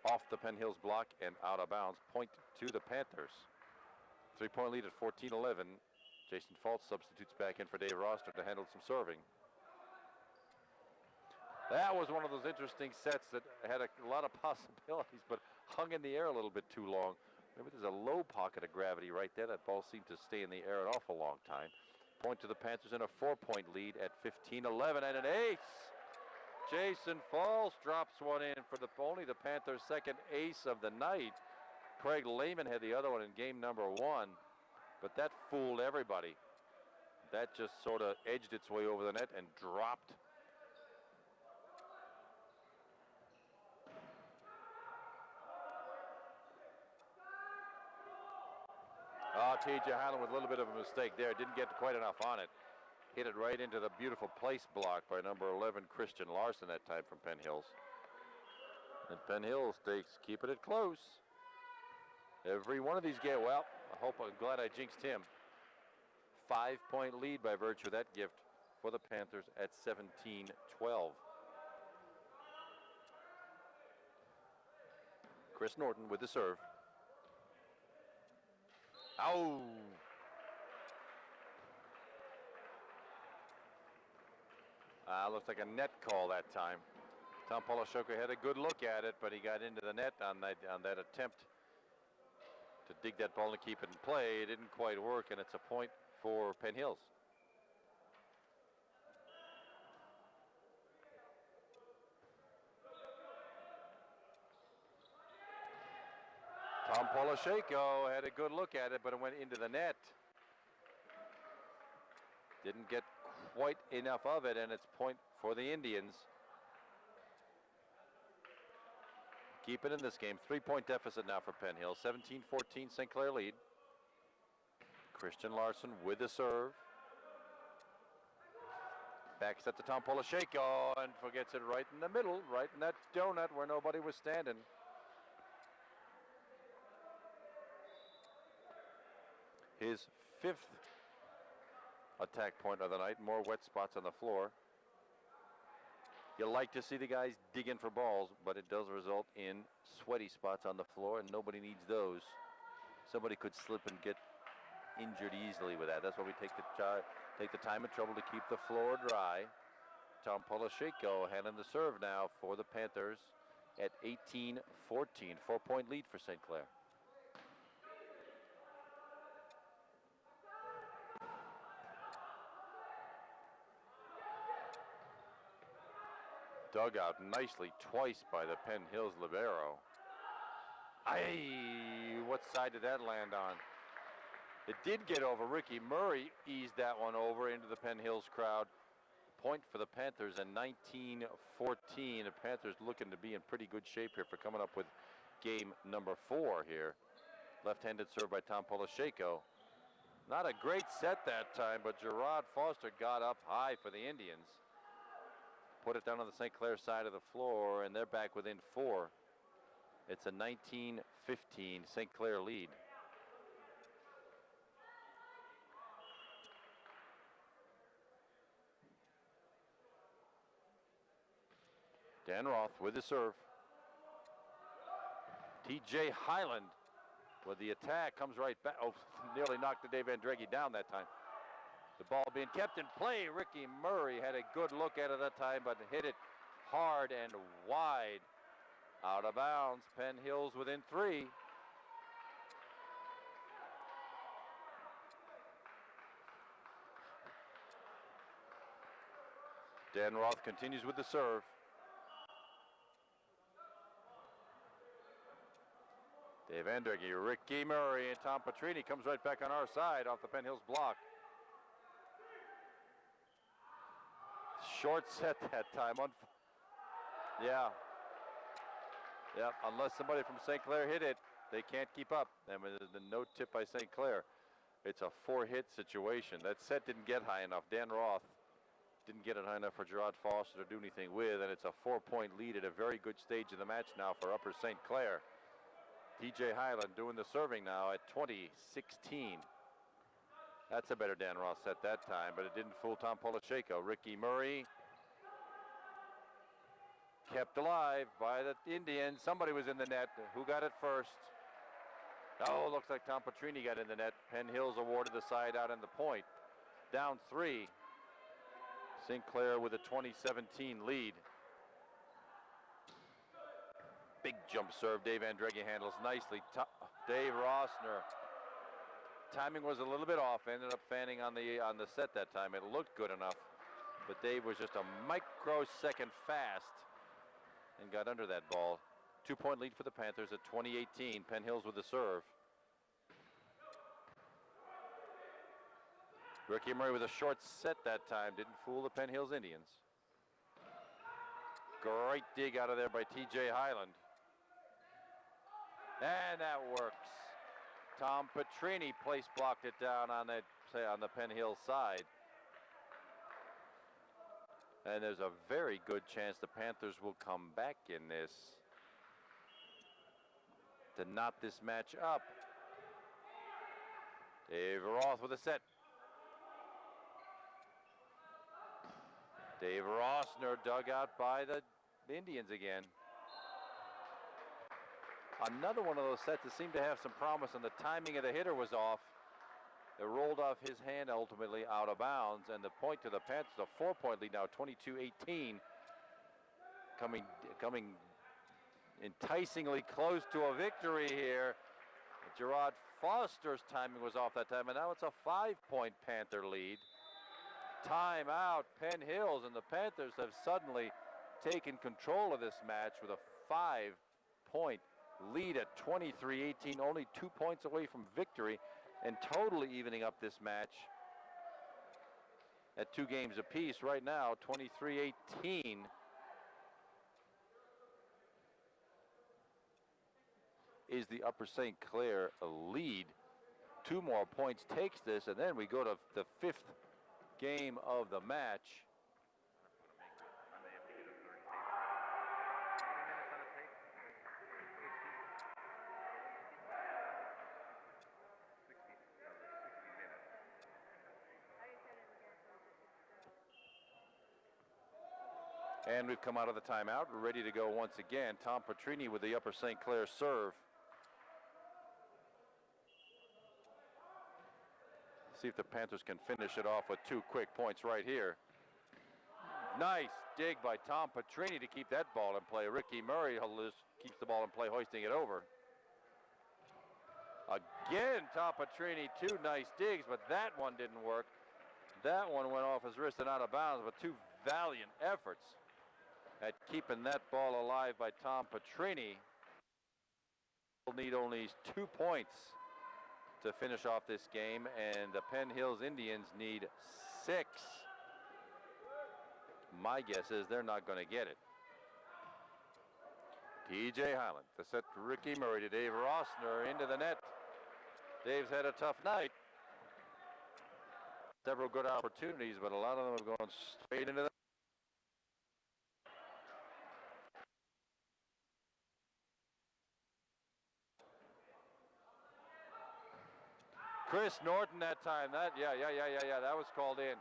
A: Off the Penn Hills block and out of bounds. Point to the Panthers. 3-point lead at 14-11. Jason Faltz substitutes back in for Dave Rossner to handle some serving. That was one of those interesting sets that had a lot of possibilities, but hung in the air a little bit too long. Maybe there's a low pocket of gravity right there. That ball seemed to stay in the air an awful long time. Point to the Panthers in a 4-point lead at 15-11, and an ace. Jason Faltz drops one in for only the Panthers' second ace of the night. Craig Lehman had the other one in game number 1, but that fooled everybody. That just sort of edged its way over the net and dropped. Oh, TJ Highland with a little bit of a mistake there. Didn't get quite enough on it. Hit it right into the beautiful place block by number 11, Christian Larson, that time from Penn Hills. And Penn Hills keeping it close. Every one of these games, well, I'm glad I jinxed him. 5-point lead by virtue of that gift for the Panthers at 17-12. Chris Norton with the serve. Ow! Looks like a net call that time. Tom Polishoko had a good look at it, but he got into the net on that attempt to dig that ball and keep it in play. It didn't quite work, and it's a point for Penn Hills. Tom Polisheko had a good look at it, but it went into the net. Didn't get quite enough of it, and it's point for the Indians. Keep it in this game. 3-point deficit now for Penn Hills. 17-14 St. Clair lead. Christian Larson with the serve. Back set to Tom Polisheko and forgets it right in the middle, right in that donut where nobody was standing. His 5th attack point of the night. More wet spots on the floor. You like to see the guys dig in for balls, but it does result in sweaty spots on the floor, and nobody needs those. Somebody could slip and get injured easily with that. That's why we take the time and trouble to keep the floor dry. Tom Polisheko handling the serve now for the Panthers at 18-14. 4-point lead for St. Clair. Dug out nicely twice by the Penn Hills libero. What side did that land on? It did get over. Ricky Murray eased that one over into the Penn Hills crowd. Point for the Panthers and 19-14. The Panthers looking to be in pretty good shape here for coming up with game number 4 here. Left-handed serve by Tom Polisheko. Not a great set that time, but Gerard Foster got up high for the Indians. Put it down on the St. Clair side of the floor, and they're back within 4. It's a 19-15 St. Clair lead. Dan Roth with the serve. TJ Highland with the attack, comes right back. Oh, nearly knocked the Dave Andreghi down that time. The ball being kept in play. Ricky Murray had a good look at it that time, but hit it hard and wide. Out of bounds. Penn Hills within 3. Dan Roth continues with the serve. Dave Andreghi, Ricky Murray, and Tom Petrini comes right back on our side off the Penn Hills block. Short set that time. Yeah, unless somebody from St. Clair hit it, they can't keep up. I mean, there's no tip by St. Clair. It's a 4-hit situation. That set didn't get high enough. Dan Roth didn't get it high enough for Gerard Foster to do anything with, and it's a 4-point lead at a very good stage of the match now for Upper St. Clair. TJ Highland doing the serving now at 20-16. That's a better Dan Roth set that time, but it didn't fool Tom Polisheko. Ricky Murray kept alive by the Indians. Somebody was in the net. Who got it first? Oh, looks like Tom Petrini got in the net. Penn Hills awarded the side out in the point. Down 3. St. Clair with a 20-17 lead. Big jump serve. Dave Andreghi handles nicely. Dave Rossner. Timing was a little bit off. Ended up fanning on the set that time. It looked good enough, but Dave was just a microsecond fast and got under that ball. 2-point lead for the Panthers at 20-18. Penn Hills with the serve. Ricky Murray with a short set that time. Didn't fool the Penn Hills Indians. Great dig out of there by TJ Highland. And that works. Tom Petrini place blocked it down on the Penn Hills side. And there's a very good chance the Panthers will come back in this. to knot this match up. Dave Roth with a set. Dave Rossner dug out by the Indians again. Another one of those sets that seemed to have some promise, and the timing of the hitter was off. It rolled off his hand, ultimately out of bounds, and the point to the Panthers, a 4-point lead now, 22-18. Coming enticingly close to a victory here. Gerard Foster's timing was off that time, and now it's a 5-point Panther lead. Timeout, Penn Hills, and the Panthers have suddenly taken control of this match with a 5-point lead at 23-18, only 2 points away from victory, and totally evening up this match at 2 games apiece right now, 23-18. Is the Upper St. Clair lead. 2 more points takes this, and then we go to the 5th game of the match. And we've come out of the timeout. We're ready to go once again. Tom Petrini with the Upper St. Clair serve. See if the Panthers can finish it off with 2 quick points right here. Nice dig by Tom Petrini to keep that ball in play. Ricky Murray keeps the ball in play, hoisting it over. Again, Tom Petrini, 2 nice digs, but that one didn't work. That one went off his wrist and out of bounds, but 2 valiant efforts at keeping that ball alive by Tom Petrini. We'll need only 2 points to finish off this game, and the Penn Hills Indians need 6. My guess is they're not going to get it. T.J. Highland, the set to Ricky Murray to Dave Rossner into the net. Dave's had a tough night. Several good opportunities, but a lot of them have gone straight into the Chris Norton that time. That was called in.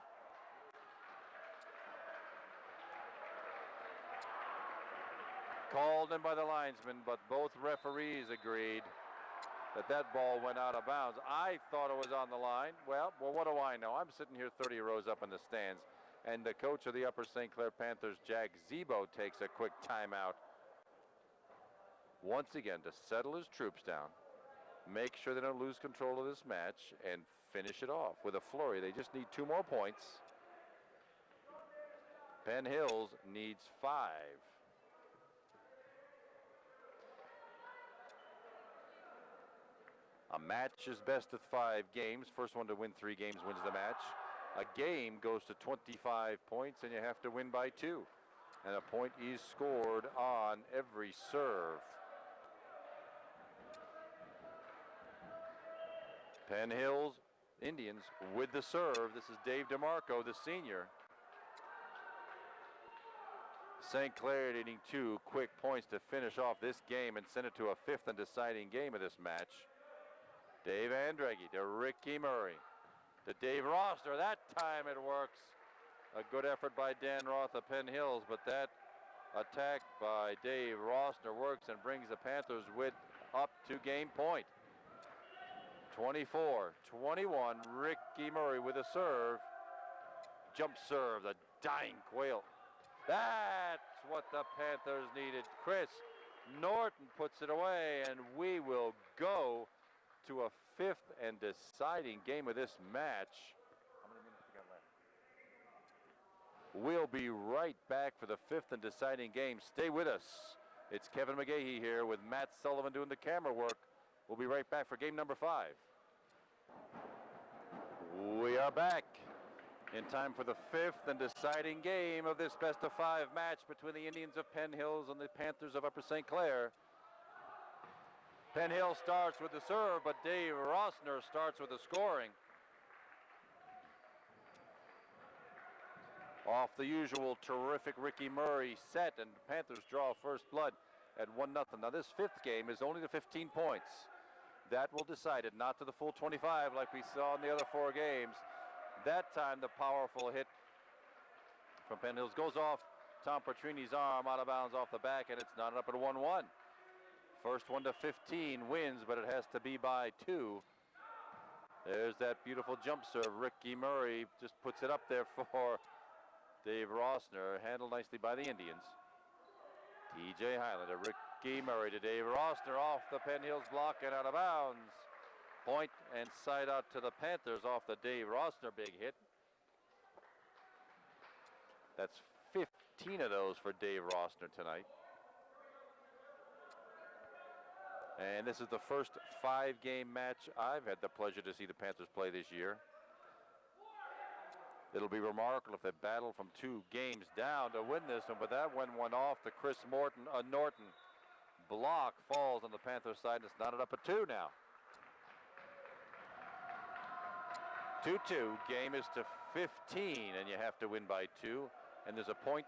A: Called in by the linesman, but both referees agreed that that ball went out of bounds. I thought it was on the line. Well, what do I know? I'm sitting here 30 rows up in the stands, and the coach of the Upper St. Clair Panthers, Jack Zebo, takes a quick timeout once again to settle his troops down, make sure they don't lose control of this match, and finish it off with a flurry. They just need 2 more points. Penn Hills needs 5. A match is best of 5 games. First one to win 3 games wins the match. A game goes to 25 points, and you have to win by 2. And a point is scored on every serve. Penn Hills Indians with the serve. This is Dave DeMarco, the senior. St. Clair needing 2 quick points to finish off this game and send it to a 5th and deciding game of this match. Dave Andreggi to Ricky Murray to Dave Rossner. That time it works. A good effort by Dan Roth of Penn Hills, but that attack by Dave Rossner works and brings the Panthers up to game point. 24-21, Ricky Murray with a serve. Jump serve, the dying quail. That's what the Panthers needed. Chris Norton puts it away, and we will go to a 5th and deciding game of this match. How many minutes we got left? We'll be right back for the 5th and deciding game. Stay with us. It's Kevin McGahey here with Matt Sullivan doing the camera work. We'll be right back for game number 5. We are back in time for the 5th and deciding game of this best of 5 match between the Indians of Penn Hills and the Panthers of Upper St. Clair. Penn Hills starts with the serve, but Dave Rossner starts with the scoring. Off the usual terrific Ricky Murray set, and the Panthers draw first blood. at 1-0. Now this fifth game is only to 15 points. That will decide it, not to the full 25 like we saw in the other 4 games. That time the powerful hit from Penn Hills goes off Tom Petrini's arm out of bounds off the back, and it's knotted up at 1-1. First one to 15 wins, but it has to be by 2. There's that beautiful jump serve. Ricky Murray just puts it up there for Dave Rossner, handled nicely by the Indians. TJ Highlander, Ricky Murray to Dave Rossner off the Penn Hills block and out of bounds. Point and side out to the Panthers off the Dave Rossner big hit. That's 15 of those for Dave Rossner tonight. And this is the first 5-game match I've had the pleasure to see the Panthers play this year. It'll be remarkable if they battle from 2 games down to win this one, but that one went off the Chris Norton block, falls on the Panthers side, and it's knotted up at 2 now. 2-2, game is to 15, and you have to win by 2, and there's a point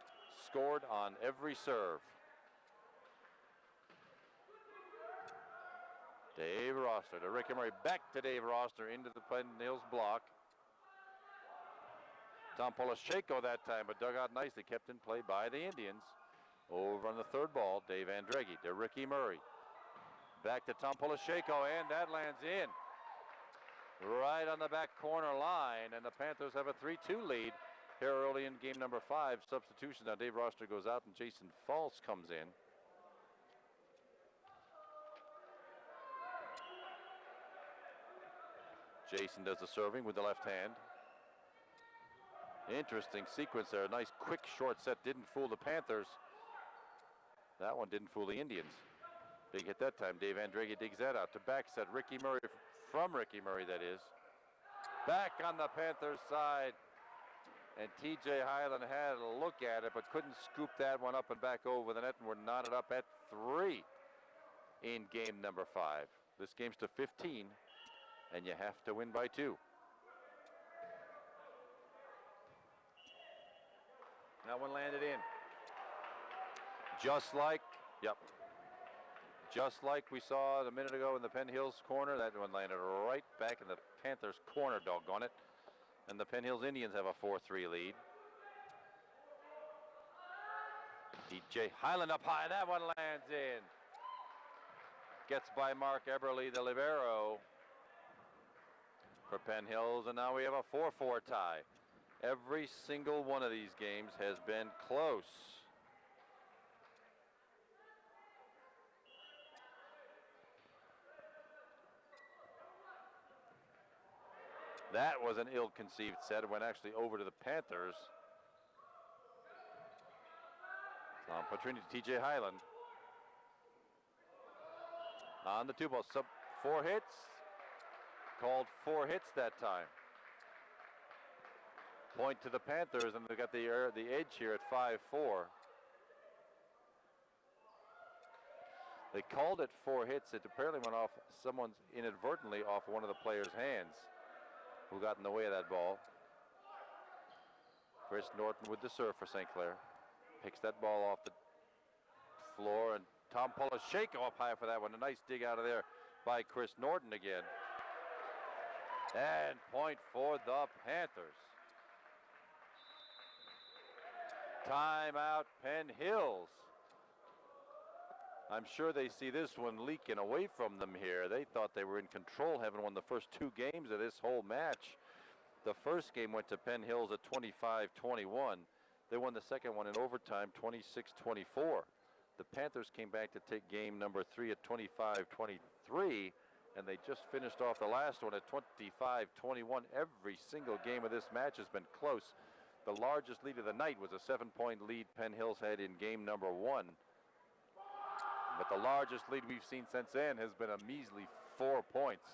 A: scored on every serve. Dave Rossner to Ricky Murray, back to Dave Rossner into the Penn Hills block. Tom Polisheko that time, but dug out nicely, kept in play by the Indians. Over on the third ball, Dave Andreghi to Ricky Murray. Back to Tom Polisheko, and that lands in. Right on the back corner line, and the Panthers have a 3-2 lead here early in game number 5. Substitutions now. Dave Rossner goes out, and Jason False comes in. Jason does the serving with the left hand. Interesting sequence there. A nice quick short set. Didn't fool the Panthers. That one didn't fool the Indians. Big hit that time. Dave Andreghi digs that out to back set. Ricky Murray, from Ricky Murray that is. Back on the Panthers side. And TJ Highland had a look at it, but couldn't scoop that one up and back over the net, and we're knotted up at 3 in game number 5. This game's to 15, and you have to win by 2. That one landed in. Just like we saw a minute ago in the Penn Hills corner, that one landed right back in the Panthers corner, doggone it. And the Penn Hills Indians have a 4-3 lead. TJ Highland up high, that one lands in. Gets by Mark Eberle, the libero for Penn Hills, and now we have a 4-4 tie. Every single one of these games has been close. That was an ill-conceived set. It went actually over to the Panthers. Tom Petrini to TJ Highland. On the 2 ball, 4 hits. Called 4 hits that time. Point to the Panthers, and they've got the edge here at 5-4. They called it 4 hits. It apparently went off someone's inadvertently off one of the players' hands who got in the way of that ball. Chris Norton with the serve for St. Clair. Picks that ball off the floor, and Tom Polisheko up high for that one. A nice dig out of there by Chris Norton again. And point for the Panthers. Timeout, Penn Hills. I'm sure they see this one leaking away from them here. They thought they were in control, having won the first 2 games of this whole match. The first game went to Penn Hills at 25-21. They won the second one in overtime, 26-24. The Panthers came back to take game number 3 at 25-23, and they just finished off the last one at 25-21. Every single game of this match has been close. The largest lead of the night was a 7-point lead Penn Hills had in game number 1. But the largest lead we've seen since then has been a measly 4 points.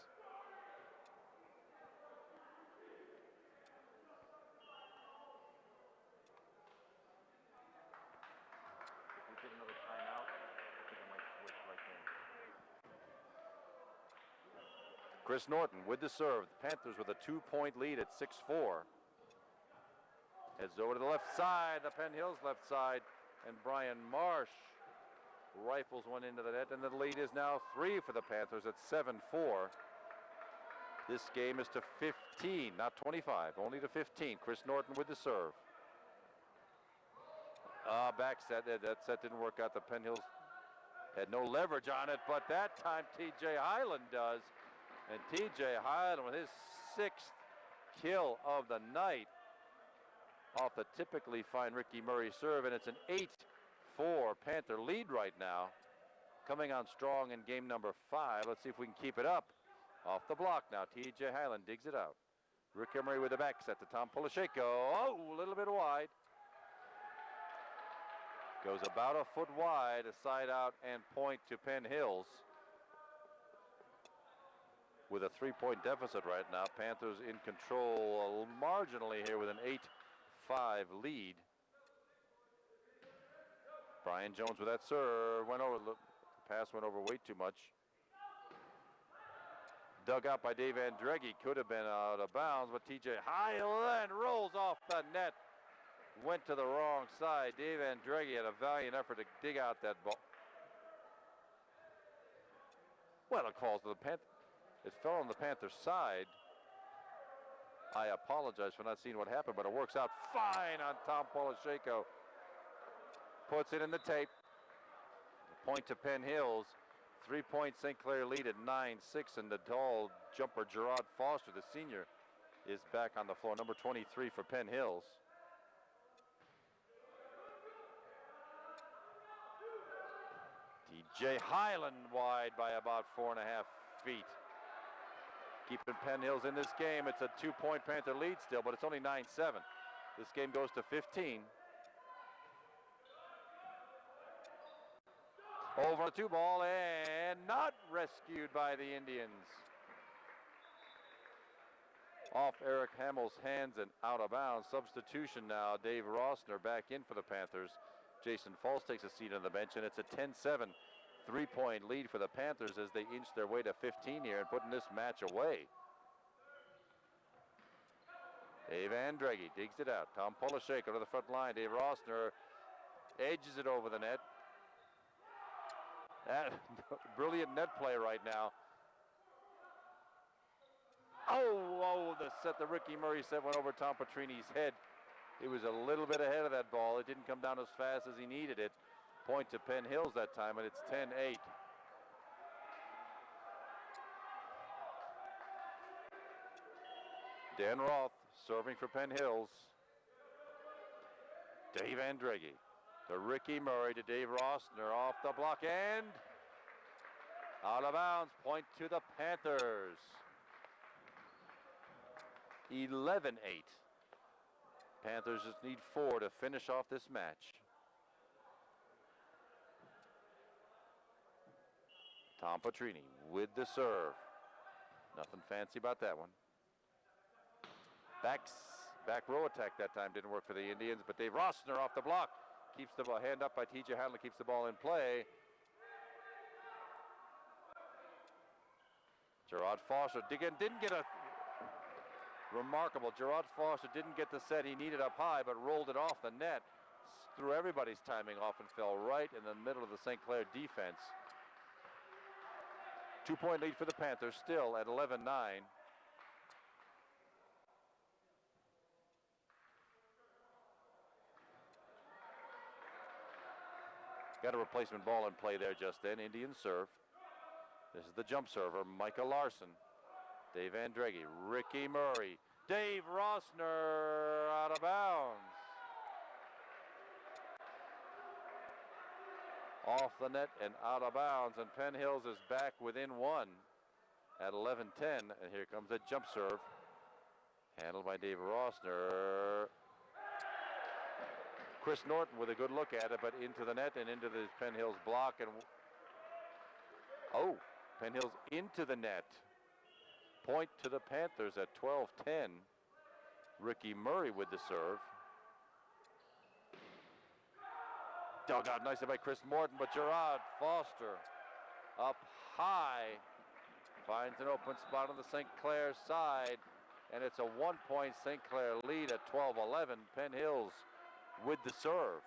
A: If we take another timeout, I think I might switch right there. Chris Norton with the serve. The Panthers with a 2-point lead at 6-4. Heads over to the left side, the Penn Hills left side, and Brian Marsh rifles one into the net, and the lead is now 3 for the Panthers at 7-4. This game is to 15, not 25, only to 15. Chris Norton with the serve. Back set. That set didn't work out. The Penn Hills had no leverage on it, but that time T.J. Hyland does. And T.J. Hyland with his 6th kill of the night off the typically fine Ricky Murray serve, and it's an 8-4 Panther lead right now. Coming on strong in game number 5. Let's see if we can keep it up. Off the block now, T.J. Hyland digs it out. Rick Emery with the back set to Tom Polisheko. Oh, a little bit wide. Goes about a foot wide, a side out and point to Penn Hills. With a 3-point deficit right now, Panthers in control marginally here with an 8-5 lead. Brian Jones with that serve, went over, the pass went over way too much. Dug out by Dave Andreggi, could have been out of bounds, but T.J. Hyland rolls off the net. Went to the wrong side. Dave Andreggi had a valiant effort to dig out that ball. Well, it falls to the Panther. It fell on the Panther side. I apologize for not seeing what happened, but it works out fine on Tom Polisheko. Puts it in the tape. Point to Penn Hills. 3-point St. Clair lead at 9-6, and the tall jumper Gerard Foster, the senior, is back on the floor. Number 23 for Penn Hills. T.J. Hyland wide by about 4.5 feet. Keeping Penn Hills in this game. It's a 2-point Panther lead still, but it's only 9-7. This game goes to 15. Over the 2-ball and not rescued by the Indians. Off Eric Hamill's hands and out of bounds. Substitution now. Dave Rossner back in for the Panthers. Jason Falls takes a seat on the bench, and it's a 10-7 3-point lead for the Panthers as they inch their way to 15 here and putting this match away. Dave Andreggi digs it out. Tom Polisheko to the front line. Dave Rossner edges it over the net. That brilliant net play right now. Oh, the set, the Ricky Murray set went over Tom Petrini's head. He was a little bit ahead of that ball. It didn't come down as fast as he needed it. Point to Penn Hills that time, and it's 10-8. Dan Roth serving for Penn Hills. Dave Andreggi to Ricky Murray to Dave Rossner off the block and out of bounds. Point to the Panthers. 11-8. Panthers just need 4 to finish off this match. Tom Petrini with the serve. Nothing fancy about that one. Back row attack that time didn't work for the Indians, but Dave Rossner off the block. Keeps the ball, hand up by T.J. Hyland, keeps the ball in play. Gerard Foster didn't get a remarkable. Gerard Foster didn't get the set he needed up high, but rolled it off the net. Threw everybody's timing off and fell right in the middle of the St. Clair defense. 2-point lead for the Panthers, still at 11-9. Got a replacement ball in play there just then. Indian serve. This is the jump server, Micah Larson. Dave Andreggi, Ricky Murray. Dave Rossner out of bounds. Off the net and out of bounds, and Penn Hills is back within 1 at 11-10, and here comes a jump serve. Handled by Dave Rossner. Chris Norton with a good look at it, but into the net and into the Penn Hills block, and Penn Hills into the net. Point to the Panthers at 12-10. Ricky Murray with the serve. Dug out nicely by Chris Morton, but Gerard Foster up high finds an open spot on the St. Clair side, and it's a 1-point St. Clair lead at 12-11. Penn Hills with the serve.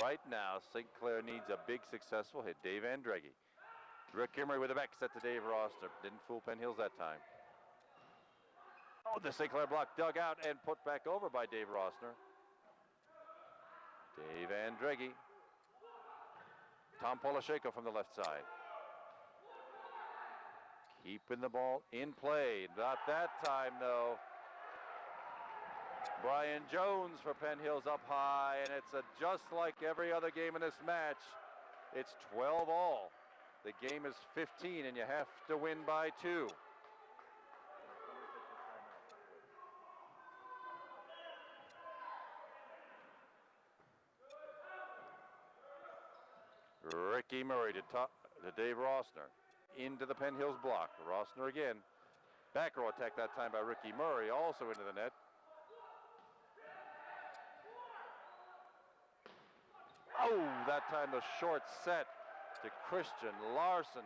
A: right now, St. Clair needs a big successful hit. Dave Andreghi. Rick Emery with a back set to Dave Rossner. Didn't fool Penn Hills that time. Oh, the St. Clair block dug out and put back over by Dave Rossner. Dave Andreghi. Tom Polashenko from the left side. Keeping the ball in play. Not that time, though. Brian Jones for Penn Hills up high, and it's just like every other game in this match. It's 12 all. The game is 15, and you have to win by 2. Ricky Murray to Dave Rossner. Into the Penn Hills block. Rossner again. Back row attack that time by Ricky Murray, also into the net. Oh, that time the short set to Christian Larson.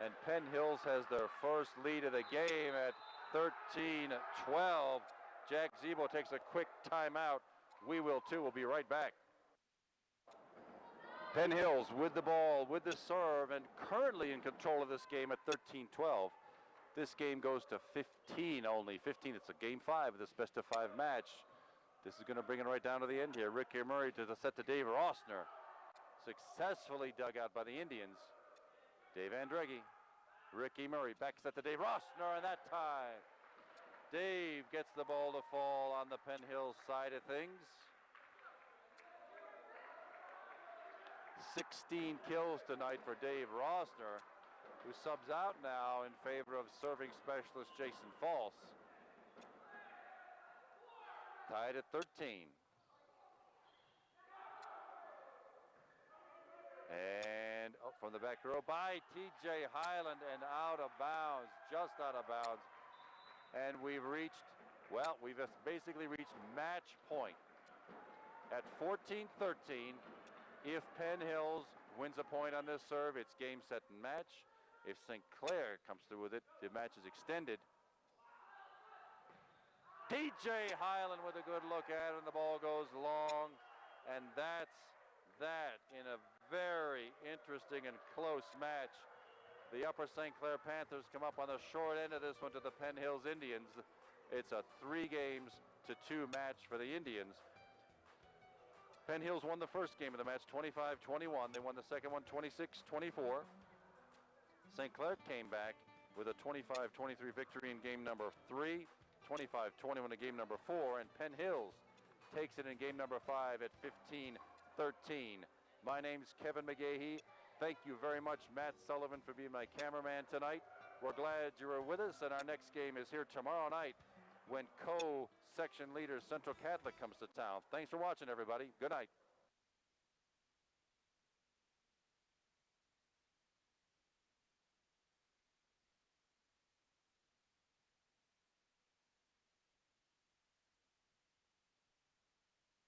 A: And Penn Hills has their first lead of the game at 13-12. Jack Zebo takes a quick timeout. We will too. We'll be right back. Penn Hills with the ball, with the serve, and currently in control of this game at 13-12. This game goes to 15 only. 15, it's a game 5 of this best of 5 match. This is going to bring it right down to the end here. Ricky Murray to the set to Dave Rossner. Successfully dug out by the Indians. Dave Andreghi. Ricky Murray back set to Dave Rossner, and that time Dave gets the ball to fall on the Penn Hills side of things. 16 kills tonight for Dave Rossner, who subs out now in favor of serving specialist Jason False. Tied at 13. And from the back row by TJ Highland and out of bounds, just out of bounds. And we've reached, well, we've basically reached match point at 14-13. If Penn Hills wins a point on this serve, it's game, set, and match. If St. Clair comes through with it, the match is extended. TJ Highland with a good look at it, and the ball goes long. And that's that in a very interesting and close match. The Upper St. Clair Panthers come up on the short end of this one to the Penn Hills Indians. It's a 3-2 match for the Indians. Penn Hills won the first game of the match 25-21. They won the second one 26-24. St. Clair came back with a 25-23 victory in game number 3, 25-21 in game number 4, and Penn Hills takes it in game number 5 at 15-13. My name's Kevin McGahey. Thank you very much, Matt Sullivan, for being my cameraman tonight. We're glad you were with us, and our next game is here tomorrow night when co-section leader Central Catholic comes to town. Thanks for watching, everybody. Good night.